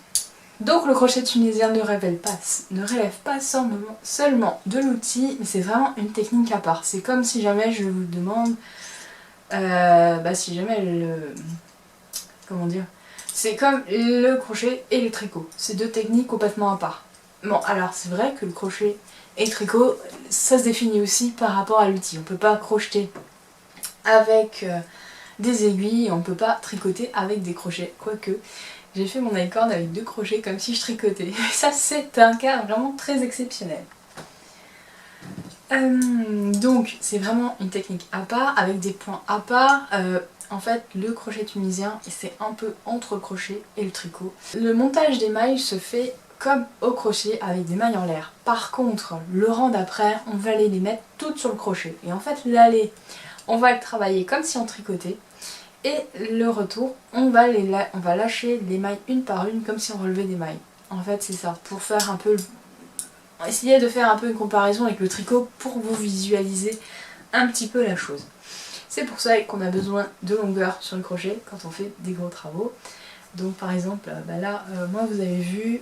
Donc le crochet tunisien ne relève pas seulement de l'outil, mais c'est vraiment une technique à part. C'est comme si jamais je vous demande... si jamais comment dire, c'est comme le crochet et le tricot, c'est deux techniques complètement à part. Bon, alors c'est vrai que le crochet et le tricot, ça se définit aussi par rapport à l'outil. On peut pas crocheter avec des aiguilles, on peut pas tricoter avec des crochets, quoique j'ai fait mon acorn avec 2 crochets comme si je tricotais. Ça c'est un cas vraiment très exceptionnel. Donc c'est vraiment une technique à part, avec des points à part. En fait le crochet tunisien c'est un peu entre le crochet et le tricot. Le montage des mailles se fait comme au crochet avec des mailles en l'air. Par contre le rang d'après on va aller les mettre toutes sur le crochet. Et en fait l'aller on va le travailler comme si on tricotait. Et le retour on va lâcher les mailles une par une comme si on relevait des mailles. En fait c'est ça, pour faire un peu... Essayez de faire un peu une comparaison avec le tricot pour vous visualiser un petit peu la chose. C'est pour ça qu'on a besoin de longueur sur le crochet quand on fait des gros travaux. Donc par exemple, là, moi vous avez vu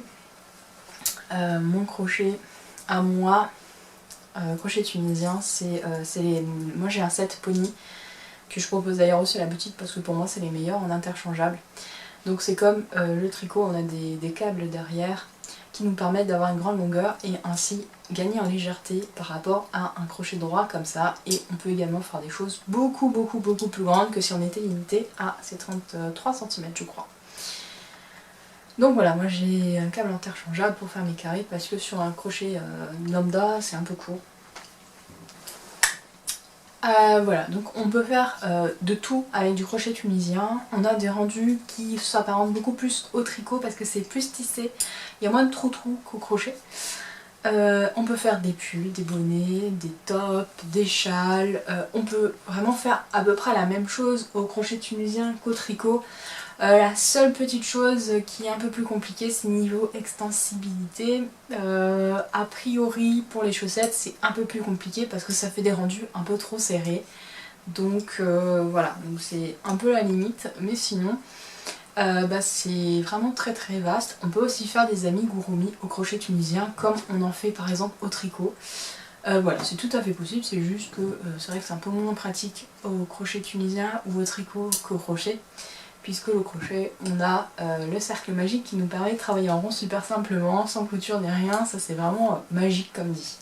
mon crochet à moi, crochet tunisien, moi j'ai un set pony que je propose d'ailleurs aussi à la boutique parce que pour moi c'est les meilleurs en interchangeable. Donc c'est comme le tricot, on a des câbles derrière qui nous permettent d'avoir une grande longueur et ainsi gagner en légèreté par rapport à un crochet droit comme ça. Et on peut également faire des choses beaucoup plus grandes que si on était limité à ces 33 cm je crois. Donc voilà, moi j'ai un câble interchangeable pour faire mes carrés parce que sur un crochet lambda c'est un peu court. Voilà, donc on peut faire de tout avec du crochet tunisien. On a des rendus qui s'apparentent beaucoup plus au tricot parce que c'est plus tissé, il y a moins de trous qu'au crochet. On peut faire des pulls, des bonnets, des tops, des châles. On peut vraiment faire à peu près la même chose au crochet tunisien qu'au tricot. La seule petite chose qui est un peu plus compliquée, c'est niveau extensibilité. A priori, pour les chaussettes, c'est un peu plus compliqué parce que ça fait des rendus un peu trop serrés. Donc voilà, donc c'est un peu la limite, mais sinon c'est vraiment très très vaste. On peut aussi faire des amigurumis au crochet tunisien comme on en fait par exemple au tricot. Voilà, c'est tout à fait possible, c'est juste que c'est vrai que c'est un peu moins pratique au crochet tunisien ou au tricot qu'au crochet, puisque le crochet, on a le cercle magique qui nous permet de travailler en rond super simplement, sans couture ni rien, ça c'est vraiment magique comme dit.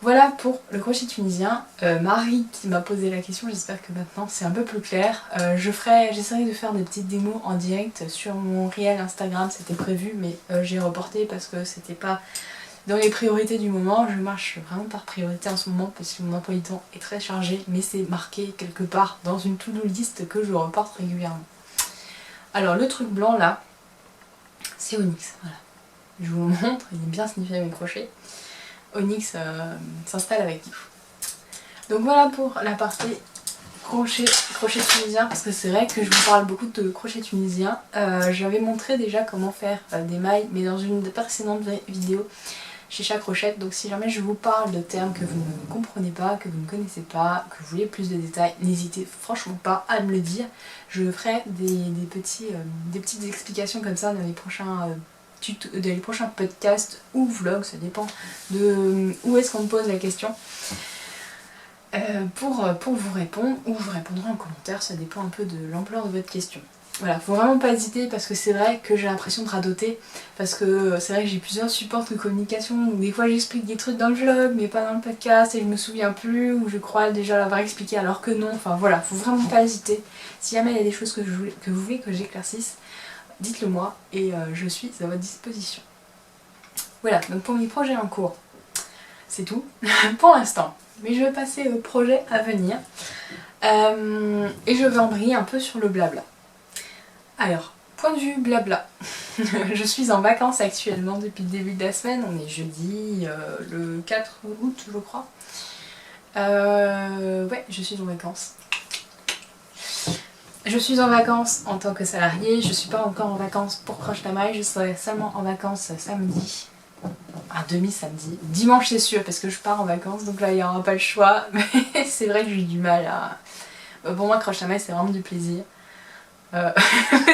Voilà pour le crochet tunisien. Marie qui m'a posé la question, j'espère que maintenant c'est un peu plus clair. J'essaierai de faire des petites démos en direct sur mon réel Instagram, c'était prévu, mais j'ai reporté parce que c'était pas dans les priorités du moment. Je marche vraiment par priorité en ce moment parce que mon emploi du temps est très chargé, mais c'est marqué quelque part dans une to-do list que je reporte régulièrement. Alors le truc blanc là, c'est Onyx, voilà. Je vous montre, il est bien signifié mes crochets. Onyx s'installe avec nous. Donc voilà pour la partie crochet tunisien, parce que c'est vrai que je vous parle beaucoup de crochet tunisien. J'avais montré déjà comment faire des mailles, mais dans une précédente vidéo chez Chaque Crochette. Donc si jamais je vous parle de termes que vous ne comprenez pas, que vous ne connaissez pas, que vous voulez plus de détails, n'hésitez franchement pas à me le dire. Je ferai des petites explications comme ça dans les prochains podcasts ou vlogs, ça dépend de où est-ce qu'on me pose la question, pour vous répondre, ou vous répondrai en commentaire, ça dépend un peu de l'ampleur de votre question. Voilà, faut vraiment pas hésiter parce que c'est vrai que j'ai l'impression de radoter, parce que c'est vrai que j'ai plusieurs supports de communication où des fois j'explique des trucs dans le vlog mais pas dans le podcast et je me souviens plus, ou je crois déjà l'avoir expliqué alors que non, enfin voilà, faut vraiment pas hésiter. Si jamais il y a des choses que vous voulez que j'éclaircisse, dites-le moi et je suis à votre disposition. Voilà, donc pour mes projets en cours, c'est tout pour l'instant. Mais je vais passer aux projets à venir et je vais embrayer un peu sur le blabla. Alors, point de vue blabla, je suis en vacances actuellement depuis le début de la semaine, on est jeudi le 4 août je crois. Ouais, je suis en vacances. Je suis en vacances en tant que salariée, je suis pas encore en vacances pour Croche la Maille, je serai seulement en vacances samedi. Un demi-samedi. Dimanche c'est sûr parce que je pars en vacances donc là il n'y aura pas le choix, mais c'est vrai que j'ai du mal à... Pour moi Croche la Maille c'est vraiment du plaisir.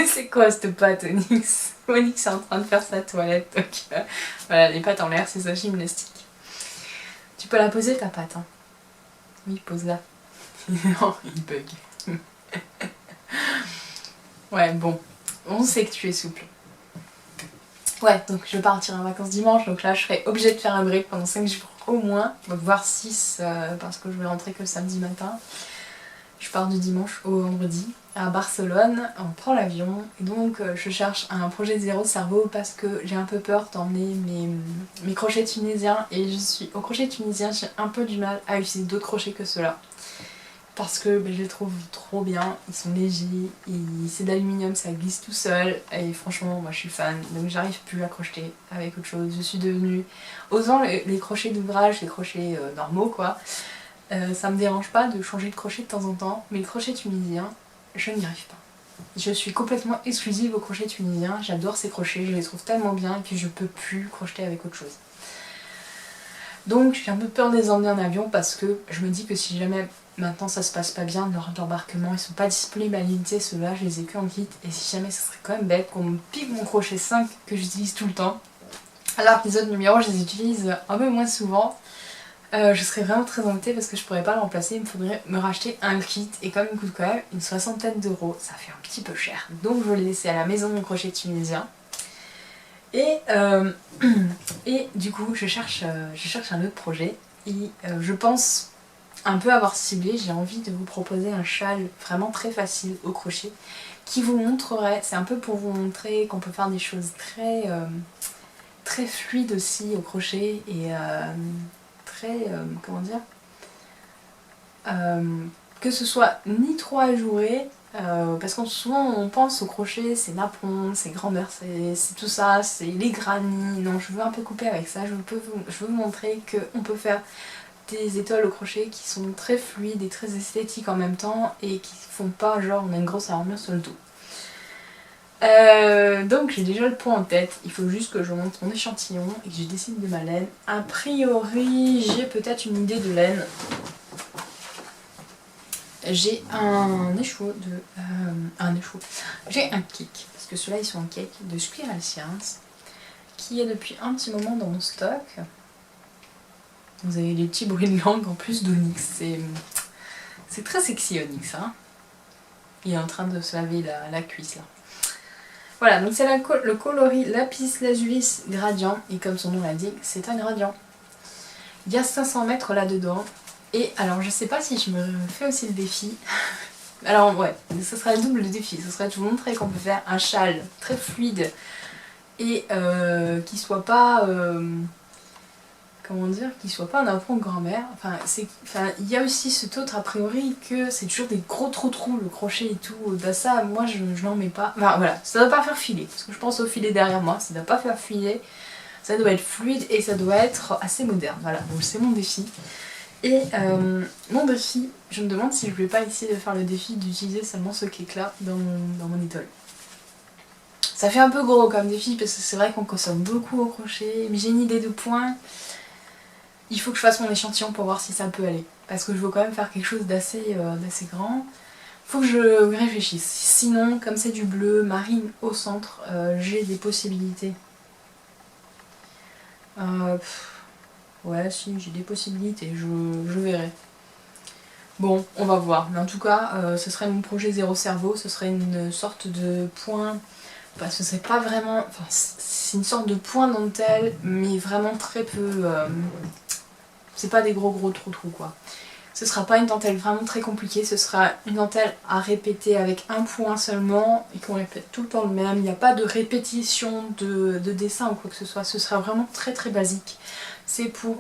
C'est quoi cette pâte Onyx? Onyx est en train de faire sa toilette donc voilà, les pattes en l'air c'est sa gymnastique. Tu peux la poser ta pâte hein. Oui, pose-la. Non, il bug. Ouais bon, on sait que tu es souple. Ouais, donc je vais partir en vacances dimanche, donc là je serai obligée de faire un break pendant 5 jours au moins, voire 6 parce que je vais rentrer que le samedi matin. Je pars du dimanche au vendredi à Barcelone, on prend l'avion, et donc je cherche un projet de zéro cerveau parce que j'ai un peu peur d'emmener mes crochets tunisiens, et au crochet tunisien j'ai un peu du mal à utiliser d'autres crochets que ceux-là. Parce que je les trouve trop bien, ils sont légers, c'est d'aluminium, ça glisse tout seul, et franchement moi je suis fan, donc j'arrive plus à crocheter avec autre chose. Je suis devenue, osant les crochets d'ouvrage, les crochets normaux quoi, ça me dérange pas de changer de crochet de temps en temps, mais le crochet tunisien, je n'y arrive pas. Je suis complètement exclusive au crochet tunisien, j'adore ces crochets, je les trouve tellement bien, et puis je peux plus crocheter avec autre chose. Donc j'ai un peu peur de les emmener en avion parce que je me dis que si jamais maintenant ça se passe pas bien lors d'embarquement, ils sont pas disponibles à l'unité, ceux-là je les ai que en kit, et si jamais ça serait quand même bête qu'on me pique mon crochet 5 que j'utilise tout le temps, alors que les autres numéros je les utilise un peu moins souvent, je serais vraiment très embêtée parce que je pourrais pas le remplacer, il me faudrait me racheter un kit, et comme il coûte quand même une soixantaine d'euros, ça fait un petit peu cher, donc je vais le laisser à la maison mon crochet tunisien. Et du coup je cherche un autre projet, et je pense un peu avoir ciblé, j'ai envie de vous proposer un châle vraiment très facile au crochet qui vous montrerait, c'est un peu pour vous montrer qu'on peut faire des choses très fluides aussi au crochet, et très, comment dire, que ce soit ni trop ajouré Parce que souvent on pense au crochet, c'est napperon, c'est grand-mère, c'est tout ça, c'est les granny. Non, je veux un peu couper avec ça, je veux vous montrer qu'on peut faire des étoiles au crochet qui sont très fluides et très esthétiques en même temps et qui font pas genre on a une grosse armure sur le dos. Donc j'ai déjà le point en tête, il faut juste que je monte mon échantillon et que je décide de ma laine. A priori j'ai peut-être une idée de laine. J'ai un échoua de... J'ai un cake, parce que ceux-là ils sont en cake de Squirrel Science, qui est depuis un petit moment dans mon stock. Vous avez les petits bruits de langue en plus d'Onyx, c'est très sexy Onyx, hein. Il est en train de se laver la cuisse là. Voilà, donc c'est le coloris Lapis Lazuli Gradient, et comme son nom l'indique, c'est un gradient. Il y a 500 mètres là-dedans, et alors je sais pas si je me fais aussi le défi. Alors ouais, ce sera le double défi, ce serait de vous montrer qu'on peut faire un châle très fluide et qui soit pas... comment dire, qui soit pas un apprend grand-mère. Enfin, il y a aussi cet autre a priori que c'est toujours des gros trous le crochet et tout. Bah ça, moi je n'en mets pas. Enfin voilà, ça doit pas faire filer, parce que je pense au filet derrière moi, ça doit pas faire filer. Ça doit être fluide et ça doit être assez moderne. Voilà, donc c'est mon défi. Et mon défi, je me demande si je vais pas essayer de faire le défi d'utiliser seulement ce cake là dans mon étole. Ça fait un peu gros comme défi parce que c'est vrai qu'on consomme beaucoup au crochet, mais j'ai une idée de point. Il faut que je fasse mon échantillon pour voir si ça peut aller. Parce que je veux quand même faire quelque chose d'assez grand. Faut que je réfléchisse. Sinon, comme c'est du bleu marine au centre, j'ai des possibilités. Ouais, si, j'ai des possibilités, je verrai. Bon, on va voir. Mais en tout cas, ce serait mon projet Zéro Cerveau, ce serait une sorte de point... Enfin, ce serait pas vraiment... Enfin, c'est une sorte de point dentelle, mais vraiment très peu... c'est pas des gros trous quoi. Ce sera pas une dentelle vraiment très compliquée, ce sera une dentelle à répéter avec un point seulement et qu'on répète tout le temps le même. Il n'y a pas de répétition de dessin ou quoi que ce soit, ce sera vraiment très basique. C'est pour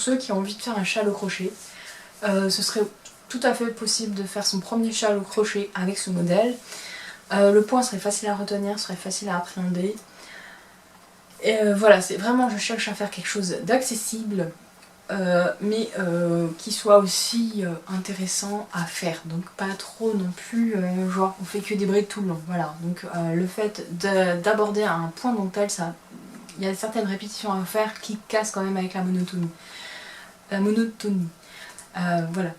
ceux qui ont envie de faire un châle au crochet. Ce serait tout à fait possible de faire son premier châle au crochet avec ce modèle. Le point serait facile à retenir, serait facile à appréhender. Et voilà, c'est vraiment, je cherche à faire quelque chose d'accessible, mais qui soit aussi intéressant à faire. Donc pas trop non plus, genre on fait que des brides tout le long. Voilà, donc le fait d'aborder un point dentelle, ça, il y a certaines répétitions à faire qui cassent quand même avec la monotonie. Voilà,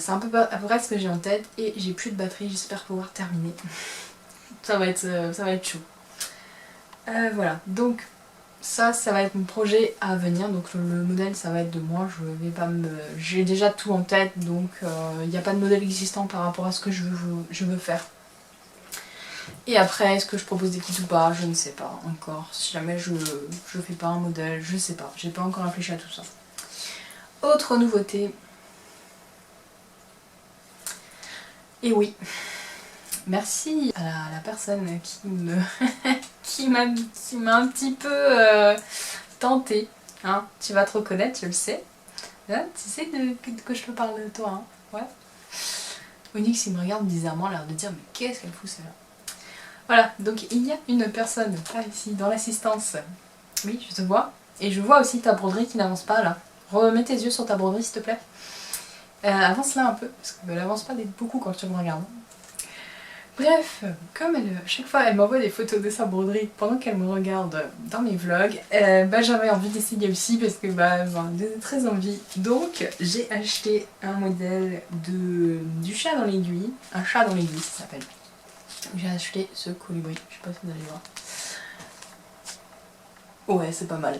c'est à peu près ce que j'ai en tête et j'ai plus de batterie, j'espère pouvoir terminer. ça va être chaud. Voilà, donc ça va être mon projet à venir, donc le modèle ça va être de moi, j'ai déjà tout en tête, donc il n'y a pas de modèle existant par rapport à ce que je veux faire. Et après, est-ce que je propose des kits ou pas, je ne sais pas encore, si jamais je fais pas un modèle, je sais pas, j'ai pas encore réfléchi à tout ça. Autre nouveauté, et oui, merci à la personne qui m'a un petit peu tentée. Hein, tu vas te reconnaître, je le sais. Hein, tu sais que je te parle de toi. Hein, ouais. Onyx il me regarde bizarrement, l'air de dire mais qu'est-ce qu'elle fout celle-là. Voilà, donc il y a une personne là ici dans l'assistance. Oui, je te vois. Et je vois aussi ta broderie qui n'avance pas là. Remets tes yeux sur ta broderie s'il te plaît. Avance là un peu, parce qu'elle avance pas beaucoup quand tu me regardes. Bref, comme chaque fois elle m'envoie des photos de sa broderie pendant qu'elle me regarde dans mes vlogs, j'avais envie d'essayer aussi parce que j'ai très envie. Donc j'ai acheté un modèle du chat dans l'aiguille, un chat dans l'aiguille ça s'appelle. J'ai acheté ce colibri, je sais pas si vous allez voir. Ouais, c'est pas mal.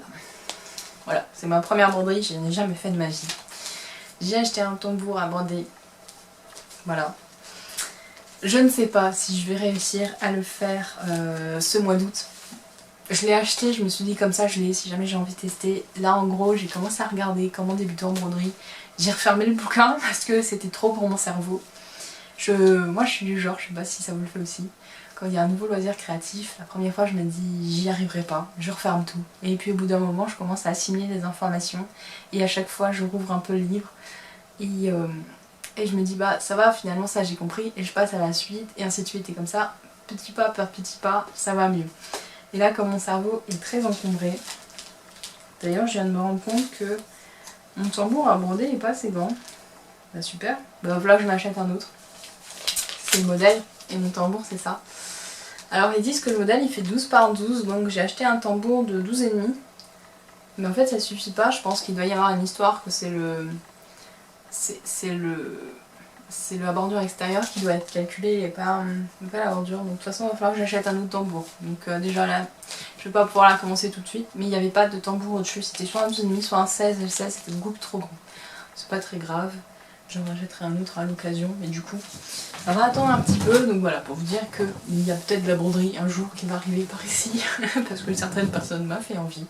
Voilà, c'est ma première broderie, je n'ai jamais fait de ma vie. J'ai acheté un tambour à broder. Voilà. Je ne sais pas si je vais réussir à le faire ce mois d'août. Je l'ai acheté, je me suis dit comme ça je l'ai si jamais j'ai envie de tester. Là en gros j'ai commencé à regarder comment débuter en broderie. J'ai refermé le bouquin parce que c'était trop pour mon cerveau. Moi je suis du genre, je sais pas si ça vous le fait aussi. Quand il y a un nouveau loisir créatif, la première fois je me dis j'y arriverai pas, je referme tout. Et puis au bout d'un moment je commence à assimiler les informations et à chaque fois je rouvre un peu le livre. Et Et je me dis bah ça va, finalement ça j'ai compris, et je passe à la suite, et ainsi de suite, et comme ça, petit pas par petit pas, ça va mieux. Et là, comme mon cerveau est très encombré, d'ailleurs je viens de me rendre compte que mon tambour à broder n'est pas assez grand. Bah super, bah voilà que je m'achète un autre. C'est le modèle, et mon tambour c'est ça. Alors ils disent que le modèle il fait 12 par 12, donc j'ai acheté un tambour de 12,5. Mais en fait ça suffit pas, je pense qu'il doit y avoir une histoire, que c'est la bordure extérieure qui doit être calculée et pas la bordure. Donc de toute façon il va falloir que j'achète un autre tambour. Donc déjà là, je vais pas pouvoir la commencer tout de suite, mais il n'y avait pas de tambour au-dessus, c'était soit un 12,5 soit un 16, et le 16 c'était beaucoup trop grand. C'est pas très grave, j'en rachèterai un autre à l'occasion, mais du coup ça va attendre un petit peu. Donc voilà, pour vous dire qu'il y a peut-être de la broderie un jour qui va arriver par ici, parce que certaines personnes m'ont fait envie.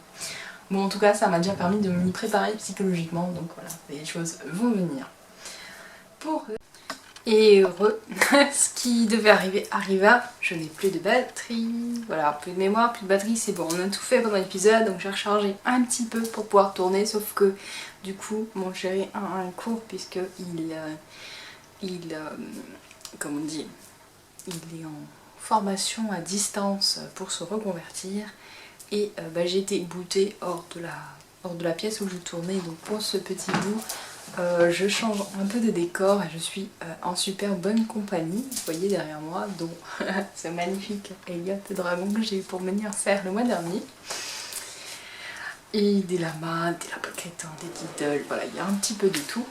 Bon, en tout cas, ça m'a déjà permis de m'y préparer psychologiquement, donc voilà, les choses vont venir. Et heureux, ce qui devait arriver arriva, je n'ai plus de batterie, voilà, plus de mémoire, plus de batterie, c'est bon, on a tout fait pendant l'épisode, donc j'ai rechargé un petit peu pour pouvoir tourner, sauf que du coup, mon chéri a un cours puisque comme on dit, il est en formation à distance pour se reconvertir. Et j'ai été bootée hors de la pièce où je tournais. Donc pour ce petit bout, je change un peu de décor et je suis en super bonne compagnie. Vous voyez derrière moi, dont ce magnifique Elliot Dragon que j'ai eu pour mon anniversaire le mois dernier. Et des lamas, des lapins, des Diddle, voilà, il y a un petit peu de tout.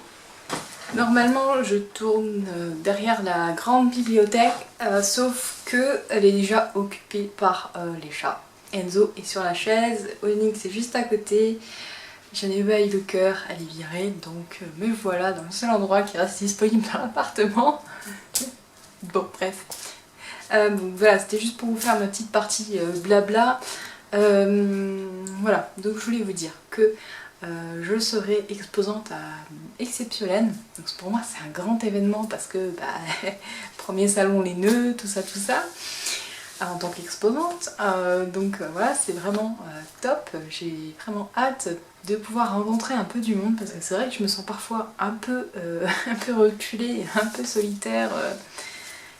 Normalement je tourne derrière la grande bibliothèque, sauf qu'elle est déjà occupée par les chats. Enzo est sur la chaise, Onyx est juste à côté, j'en ai eu le cœur à les virer, donc me voilà dans le seul endroit qui reste disponible dans l'appartement. Bon bref. Donc voilà, c'était juste pour vous faire ma petite partie blabla. Voilà, donc je voulais vous dire que je serai exposante à Exceptiolène. Donc pour moi c'est un grand événement parce que premier salon les nœuds, tout ça en tant qu'exposante. Voilà, c'est vraiment top. J'ai vraiment hâte de pouvoir rencontrer un peu du monde parce que c'est vrai que je me sens parfois un peu reculée, un peu solitaire.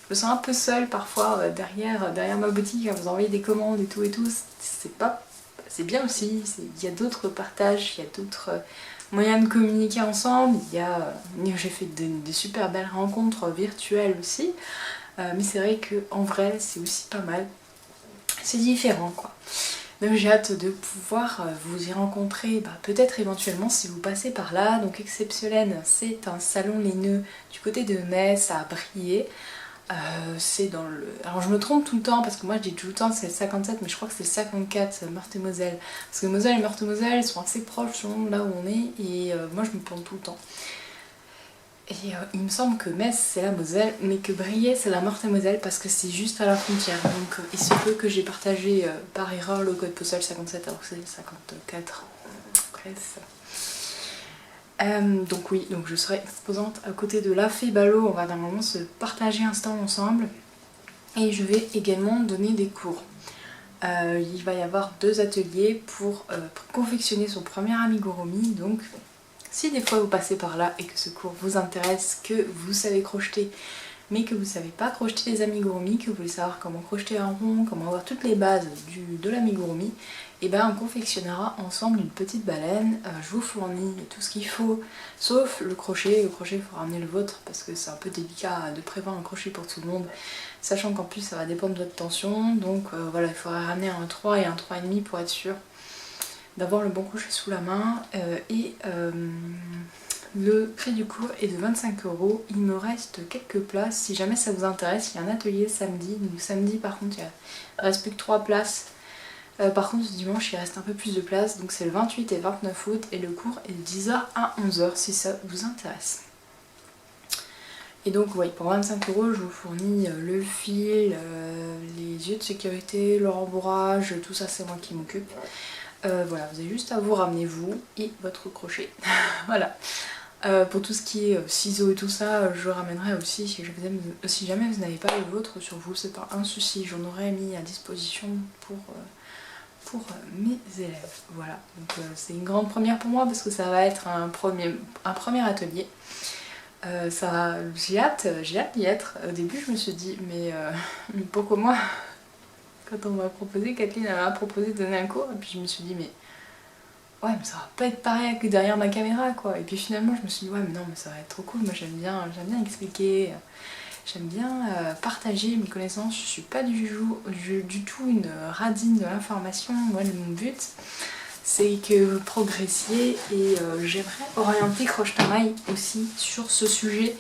Je me sens un peu seule parfois derrière ma boutique à vous envoyer des commandes et tout. C'est bien aussi, il y a d'autres partages, il y a d'autres moyens de communiquer ensemble. J'ai fait de super belles rencontres virtuelles aussi. Mais c'est vrai qu'en vrai c'est aussi pas mal, c'est différent quoi. Donc j'ai hâte de pouvoir vous y rencontrer, peut-être éventuellement si vous passez par là. Donc Exceptiolène, c'est un salon laineux du côté de Metz à Briey. C'est dans le... Alors je me trompe tout le temps parce que moi je dis tout le temps c'est le 57, mais je crois que c'est le 54 Meurthe-et-Moselle. Parce que Moselle et Meurthe-et-Moselle sont assez proches selon là où on est, et moi je me plante tout le temps. Et il me semble que Metz c'est la Moselle, mais que Briey c'est la Meurthe-et-Moselle parce que c'est juste à la frontière. Donc il se peut que j'ai partagé par erreur le code postal 57 alors que c'est 54. Bref. Donc oui, donc je serai exposante à côté de La Fée Ballot. On va normalement se partager un stand ensemble. Et je vais également donner des cours. Il va y avoir 2 ateliers pour confectionner son premier amigurumi. Donc si des fois vous passez par là et que ce cours vous intéresse, que vous savez crocheter mais que vous ne savez pas crocheter des amigurumi, que vous voulez savoir comment crocheter un rond, comment avoir toutes les bases de l'amigurumi, et on confectionnera ensemble une petite baleine. Je vous fournis tout ce qu'il faut, sauf le crochet. Le crochet, il faut ramener le vôtre parce que c'est un peu délicat de prévoir un crochet pour tout le monde, sachant qu'en plus ça va dépendre de votre tension. Donc voilà, il faudra ramener un 3 et un 3,5 pour être sûr d'avoir le bon crochet sous la main. Le prix du cours est de 25 €. Il me reste quelques places. Si jamais ça vous intéresse, il y a un atelier samedi. Donc samedi par contre, il ne reste plus que 3 places. Par contre dimanche il reste un peu plus de place. Donc c'est le 28 et 29 août et le cours est de 10 h à 11 h si ça vous intéresse. Et donc oui, pour 25 € je vous fournis le fil, les yeux de sécurité, le rembourrage, tout ça c'est moi qui m'occupe. Voilà, vous avez juste à vous ramener vous et votre crochet. Voilà. Pour tout ce qui est ciseaux et tout ça, je ramènerai aussi si jamais vous n'avez pas le vôtre sur vous, c'est pas un souci, j'en aurais mis à disposition pour mes élèves. Voilà, donc c'est une grande première pour moi parce que ça va être un premier atelier. J'ai hâte d'y être. Au début je me suis dit mais pourquoi moi? Quand on m'a proposé, Kathleen elle m'a proposé de donner un cours et puis je me suis dit mais ouais mais ça va pas être pareil que derrière ma caméra quoi. Et puis finalement je me suis dit ouais mais non mais ça va être trop cool, moi j'aime bien expliquer, j'aime bien partager mes connaissances, je suis pas du tout une radine de l'information, moi mon but c'est que vous progressiez et j'aimerais orienter Croche-Tamaille aussi sur ce sujet.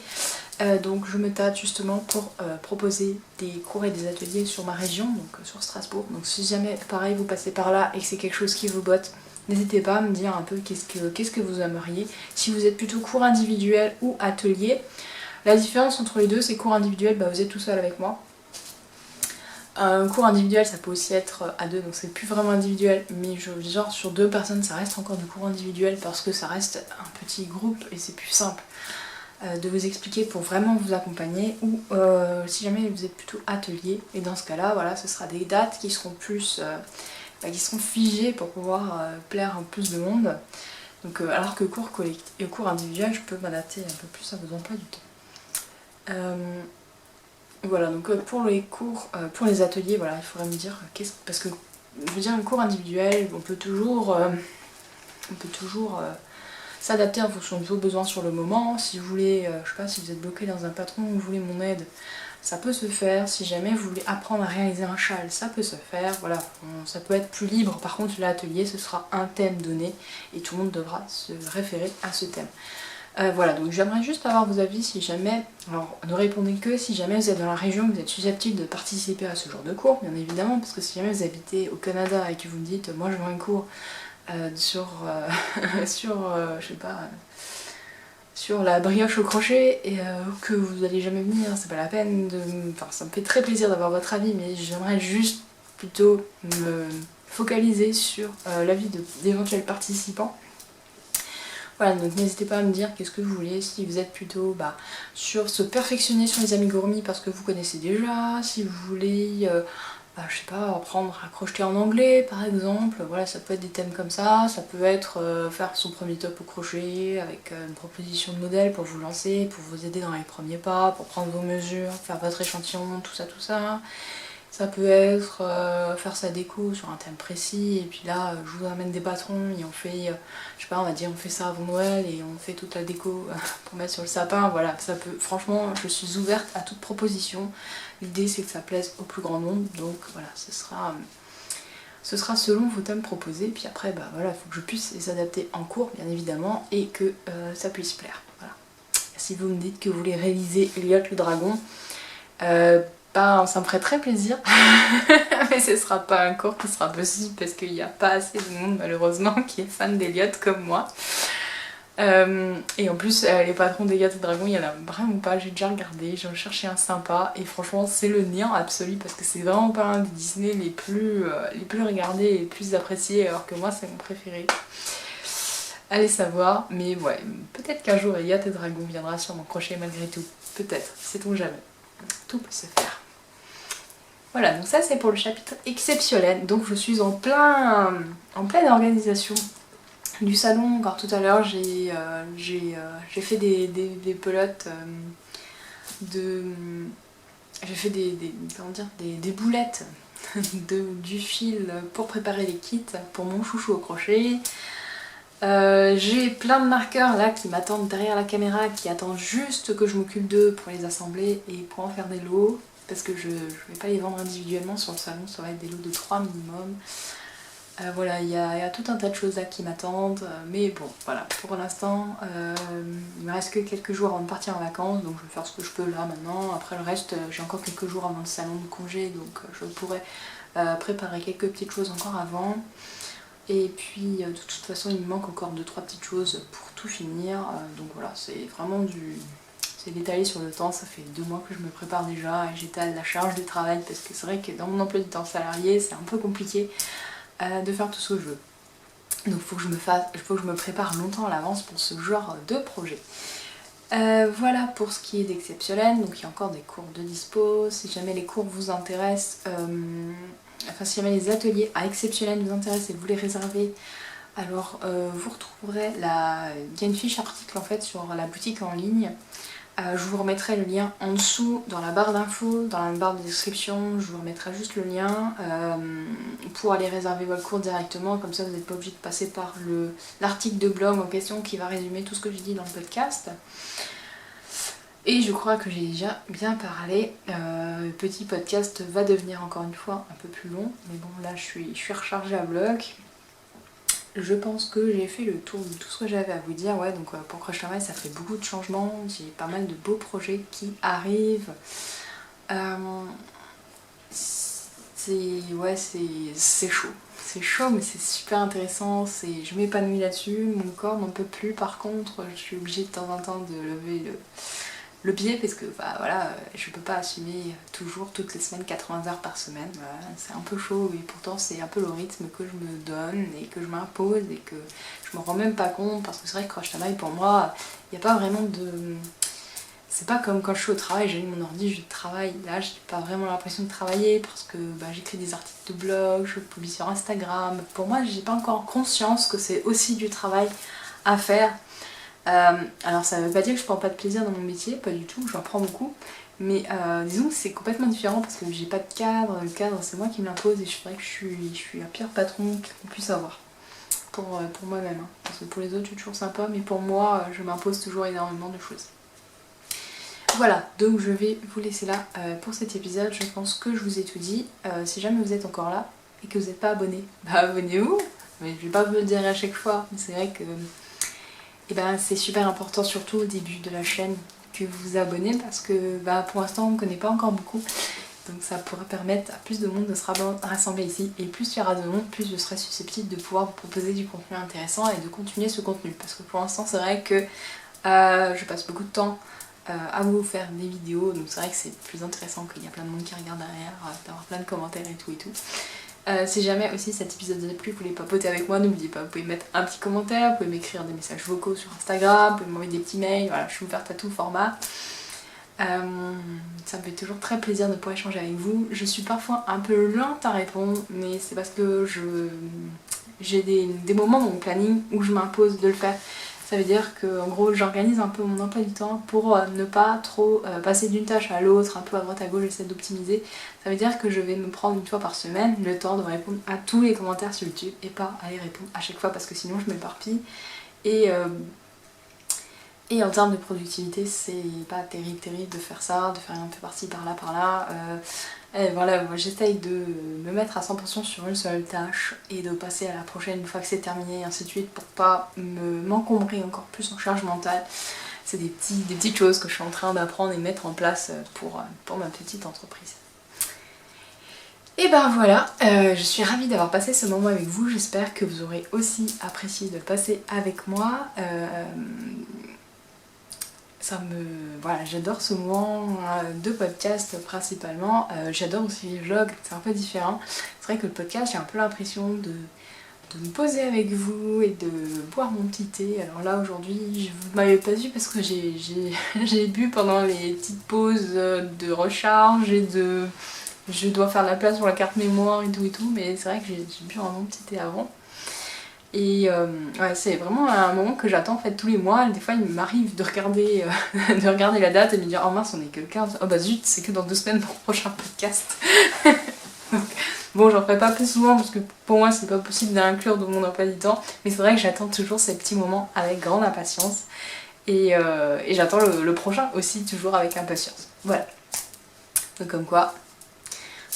Donc je me tâte justement pour proposer des cours et des ateliers sur ma région, donc sur Strasbourg. Donc si jamais pareil vous passez par là et que c'est quelque chose qui vous botte, n'hésitez pas à me dire un peu qu'est-ce que vous aimeriez. Si vous êtes plutôt cours individuel ou atelier, la différence entre les deux c'est cours individuel, bah, vous êtes tout seul avec moi. Un cours individuel ça peut aussi être à deux, donc c'est plus vraiment individuel, mais genre sur deux personnes ça reste encore du cours individuel parce que ça reste un petit groupe et c'est plus simple de vous expliquer pour vraiment vous accompagner, ou si jamais vous êtes plutôt atelier, et dans ce cas là voilà ce sera des dates qui seront plus qui seront figées pour pouvoir plaire un plus de monde. Donc alors que cours collectif et cours individuel je peux m'adapter un peu plus à vos emplois du temps. Voilà, donc pour les cours, pour les ateliers, voilà, il faudrait me dire parce que je veux dire un cours individuel, on peut toujours s'adapter en fonction de vos besoins sur le moment. Si vous voulez, je sais pas, si vous êtes bloqué dans un patron ou vous voulez mon aide, ça peut se faire. Si jamais vous voulez apprendre à réaliser un châle, ça peut se faire. Voilà, ça peut être plus libre. Par contre, l'atelier, ce sera un thème donné et tout le monde devra se référer à ce thème. Voilà, donc j'aimerais juste avoir vos avis si jamais, alors ne répondez que si jamais vous êtes dans la région, vous êtes susceptible de participer à ce genre de cours, bien évidemment, parce que si jamais vous habitez au Canada et que vous me dites, moi je veux un cours sur je sais pas, sur la brioche au crochet et que vous allez jamais venir, c'est pas la peine de... Enfin, ça me fait très plaisir d'avoir votre avis, mais j'aimerais juste plutôt me focaliser sur l'avis d'éventuels participants. Voilà, donc n'hésitez pas à me dire qu'est-ce que vous voulez, si vous êtes plutôt sur se perfectionner sur les amigurumi parce que vous connaissez déjà, si vous voulez, je sais pas, apprendre à crocheter en anglais par exemple, voilà, ça peut être des thèmes comme ça peut être faire son premier top au crochet avec une proposition de modèle pour vous lancer, pour vous aider dans les premiers pas, pour prendre vos mesures, faire votre échantillon, tout ça. Ça peut être faire sa déco sur un thème précis et puis là je vous amène des patrons et on fait, je sais pas, on va dire on fait ça avant Noël et on fait toute la déco pour mettre sur le sapin, voilà, ça peut, franchement je suis ouverte à toute proposition, l'idée c'est que ça plaise au plus grand nombre, donc voilà, ce sera selon vos thèmes proposés, puis après voilà, il faut que je puisse les adapter en cours bien évidemment et que ça puisse plaire, voilà. Si vous me dites que vous voulez réaliser Elliot le dragon, ça me ferait très plaisir, mais ce sera pas un cours qui sera possible parce qu'il n'y a pas assez de monde malheureusement qui est fan d'Elliot comme moi. Et en plus les patrons d'Elliot et Dragon il y en a vraiment pas, j'ai déjà regardé, j'en cherchais un sympa et franchement c'est le néant absolu parce que c'est vraiment pas un des Disney les plus regardés et les plus appréciés alors que moi c'est mon préféré. Allez savoir, mais ouais, peut-être qu'un jour Elliot et Dragon viendra sur mon crochet malgré tout, peut-être, sait-on jamais. Tout peut se faire. Voilà, donc ça c'est pour le chapitre exceptionnel. Donc je suis en pleine organisation du salon. Encore tout à l'heure j'ai fait des pelotes j'ai fait des boulettes du fil pour préparer les kits pour mon chouchou au crochet. J'ai plein de marqueurs là qui m'attendent derrière la caméra, qui attendent juste que je m'occupe d'eux pour les assembler et pour en faire des lots, parce que je vais pas les vendre individuellement sur le salon, ça va être des lots de 3 minimum. Voilà, il y a tout un tas de choses là qui m'attendent, mais bon, voilà, pour l'instant, il me reste que quelques jours avant de partir en vacances, donc je vais faire ce que je peux là maintenant. Après le reste, j'ai encore quelques jours avant le salon de congé, donc je pourrais préparer quelques petites choses encore avant. Et puis de toute façon il me manque encore 2-3 petites choses pour tout finir, donc voilà, c'est vraiment c'est détaillé sur le temps, ça fait 2 mois que je me prépare déjà et j'étale la charge du travail parce que c'est vrai que dans mon emploi du temps salarié c'est un peu compliqué de faire tout ce que je veux. Donc il faut que je me prépare longtemps à l'avance pour ce genre de projet. Voilà pour ce qui est d'Exceptionnel, donc il y a encore des cours de dispo, si jamais les cours vous intéressent, enfin si jamais les ateliers à Exceptionnel vous intéressent et que vous les réservez, Alors vous retrouverez il y a une fiche article en fait sur la boutique en ligne. Je vous remettrai le lien en dessous dans la barre d'infos, dans la barre de description, je vous remettrai juste le lien pour aller réserver votre cours directement, comme ça vous n'êtes pas obligé de passer par l'article de blog en question qui va résumer tout ce que j'ai dit dans le podcast. Et je crois que j'ai déjà bien parlé, le petit podcast va devenir encore une fois un peu plus long, mais bon là je suis rechargée à bloc. Je pense que j'ai fait le tour de tout ce que j'avais à vous dire. Ouais, donc pour Crush Travail, ça fait beaucoup de changements. J'ai pas mal de beaux projets qui arrivent. C'est chaud. C'est chaud, mais c'est super intéressant. Je m'épanouis là-dessus. Mon corps n'en peut plus. Par contre, je suis obligée de temps en temps de lever le pied parce que bah, voilà, je peux pas assumer toujours toutes les semaines 80 heures par semaine, voilà, c'est un peu chaud et pourtant c'est un peu le rythme que je me donne et que je m'impose et que je me rends même pas compte parce que c'est vrai que Crush Travail pour moi il n'y a pas vraiment de... C'est pas comme quand je suis au travail, j'allume mon ordi, je travaille, là j'ai pas vraiment l'impression de travailler parce que bah, j'écris des articles de blog, je publie sur Instagram, pour moi j'ai pas encore conscience que c'est aussi du travail à faire. Alors ça veut pas dire que je prends pas de plaisir dans mon métier, pas du tout, j'en prends beaucoup, mais disons que c'est complètement différent parce que j'ai pas de cadre, le cadre c'est moi qui me l'impose et je dirais que je suis la pire patron qu'on puisse avoir pour moi-même, hein. Parce que pour les autres je suis toujours sympa, mais pour moi je m'impose toujours énormément de choses. Voilà, donc je vais vous laisser là pour cet épisode, je pense que je vous ai tout dit. Si jamais vous êtes encore là et que vous n'êtes pas abonné, bah abonnez-vous, mais je vais pas vous le dire à chaque fois, mais c'est vrai que et ben, c'est super important surtout au début de la chaîne que vous vous abonnez parce que bah, pour l'instant on ne connaît pas encore beaucoup, donc ça pourrait permettre à plus de monde de se rassembler ici et plus il y aura de monde, plus je serai susceptible de pouvoir vous proposer du contenu intéressant et de continuer ce contenu parce que pour l'instant c'est vrai que je passe beaucoup de temps à vous faire des vidéos, donc c'est vrai que c'est plus intéressant qu'il y a plein de monde qui regarde derrière, d'avoir plein de commentaires et tout. Si jamais aussi cet épisode vous a plu, vous voulez papoter avec moi, n'oubliez pas, vous pouvez mettre un petit commentaire, vous pouvez m'écrire des messages vocaux sur Instagram, vous pouvez m'envoyer des petits mails, voilà, je suis ouverte à tout format. Ça me fait toujours très plaisir de pouvoir échanger avec vous. Je suis parfois un peu lente à répondre, mais c'est parce que j'ai des moments dans mon planning où je m'impose de le faire. Ça veut dire que en gros j'organise un peu mon emploi du temps pour ne pas trop passer d'une tâche à l'autre, un peu à droite à gauche, j'essaie d'optimiser. Ça veut dire que je vais me prendre une fois par semaine le temps de répondre à tous les commentaires sur YouTube et pas aller répondre à chaque fois parce que sinon je m'éparpille. Et en termes de productivité, c'est pas terrible de faire ça, de faire un peu par-ci, par-là. Et voilà, moi j'essaye de me mettre à 100% sur une seule tâche et de passer à la prochaine une fois que c'est terminé et ainsi de suite pour pas m'encombrer encore plus en charge mentale. C'est des petites choses que je suis en train d'apprendre et mettre en place pour ma petite entreprise. Et ben voilà, je suis ravie d'avoir passé ce moment avec vous, j'espère que vous aurez aussi apprécié de le passer avec moi. Voilà, j'adore ce moment de podcast principalement, j'adore aussi les vlogs, c'est un peu différent. C'est vrai que le podcast j'ai un peu l'impression de me poser avec vous et de boire mon petit thé. Alors là aujourd'hui vous m'avez pas vu parce que j'ai bu pendant les petites pauses de recharge et je dois faire la place sur la carte mémoire et tout, mais c'est vrai que j'ai bu un bon petit thé avant. Et ouais, c'est vraiment un moment que j'attends en fait tous les mois. Des fois il m'arrive de regarder, de regarder la date et de me dire oh mince on est que le 15, oh bah zut c'est que dans 2 semaines mon prochain podcast. Donc, bon j'en ferai pas plus souvent parce que pour moi c'est pas possible d'inclure dans mon emploi du temps, mais c'est vrai que j'attends toujours ces petits moments avec grande impatience et j'attends le prochain aussi toujours avec impatience. Voilà, donc comme quoi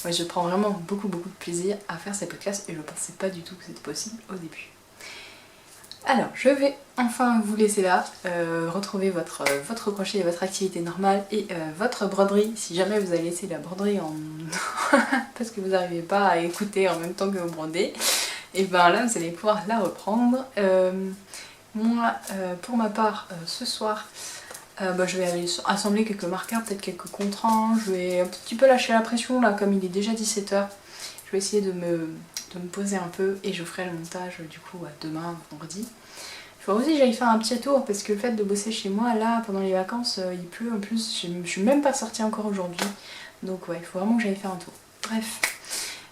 ouais, je prends vraiment beaucoup de plaisir à faire ces podcasts et je pensais pas du tout que c'était possible au début. Alors, je vais enfin vous laisser là, retrouver votre crochet et votre activité normale et votre broderie, si jamais vous avez laissé la broderie en... parce que vous n'arrivez pas à écouter en même temps que vous brodez, et ben là vous allez pouvoir la reprendre. Moi, pour ma part, ce soir, je vais aller assembler quelques marqueurs, peut-être quelques contrans, je vais un petit peu lâcher la pression là, comme il est déjà 17h, je vais essayer de me poser un peu et je ferai le montage du coup demain, vendredi. Il faut aussi que j'aille faire un petit tour parce que le fait de bosser chez moi là pendant les vacances il pleut en plus, je suis même pas sortie encore aujourd'hui, donc ouais il faut vraiment que j'aille faire un tour. Bref,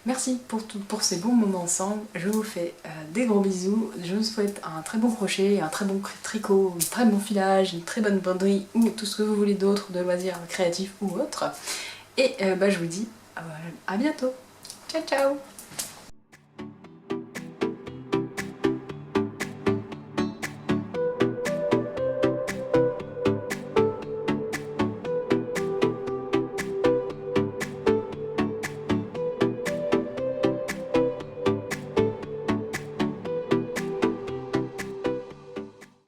Merci pour ces bons moments ensemble. Je vous fais des gros bisous. Je vous souhaite un très bon crochet, un très bon tricot, un très bon filage, une très bonne broderie ou tout ce que vous voulez d'autre de loisirs créatifs ou autres. Et je vous dis à bientôt. Ciao ciao.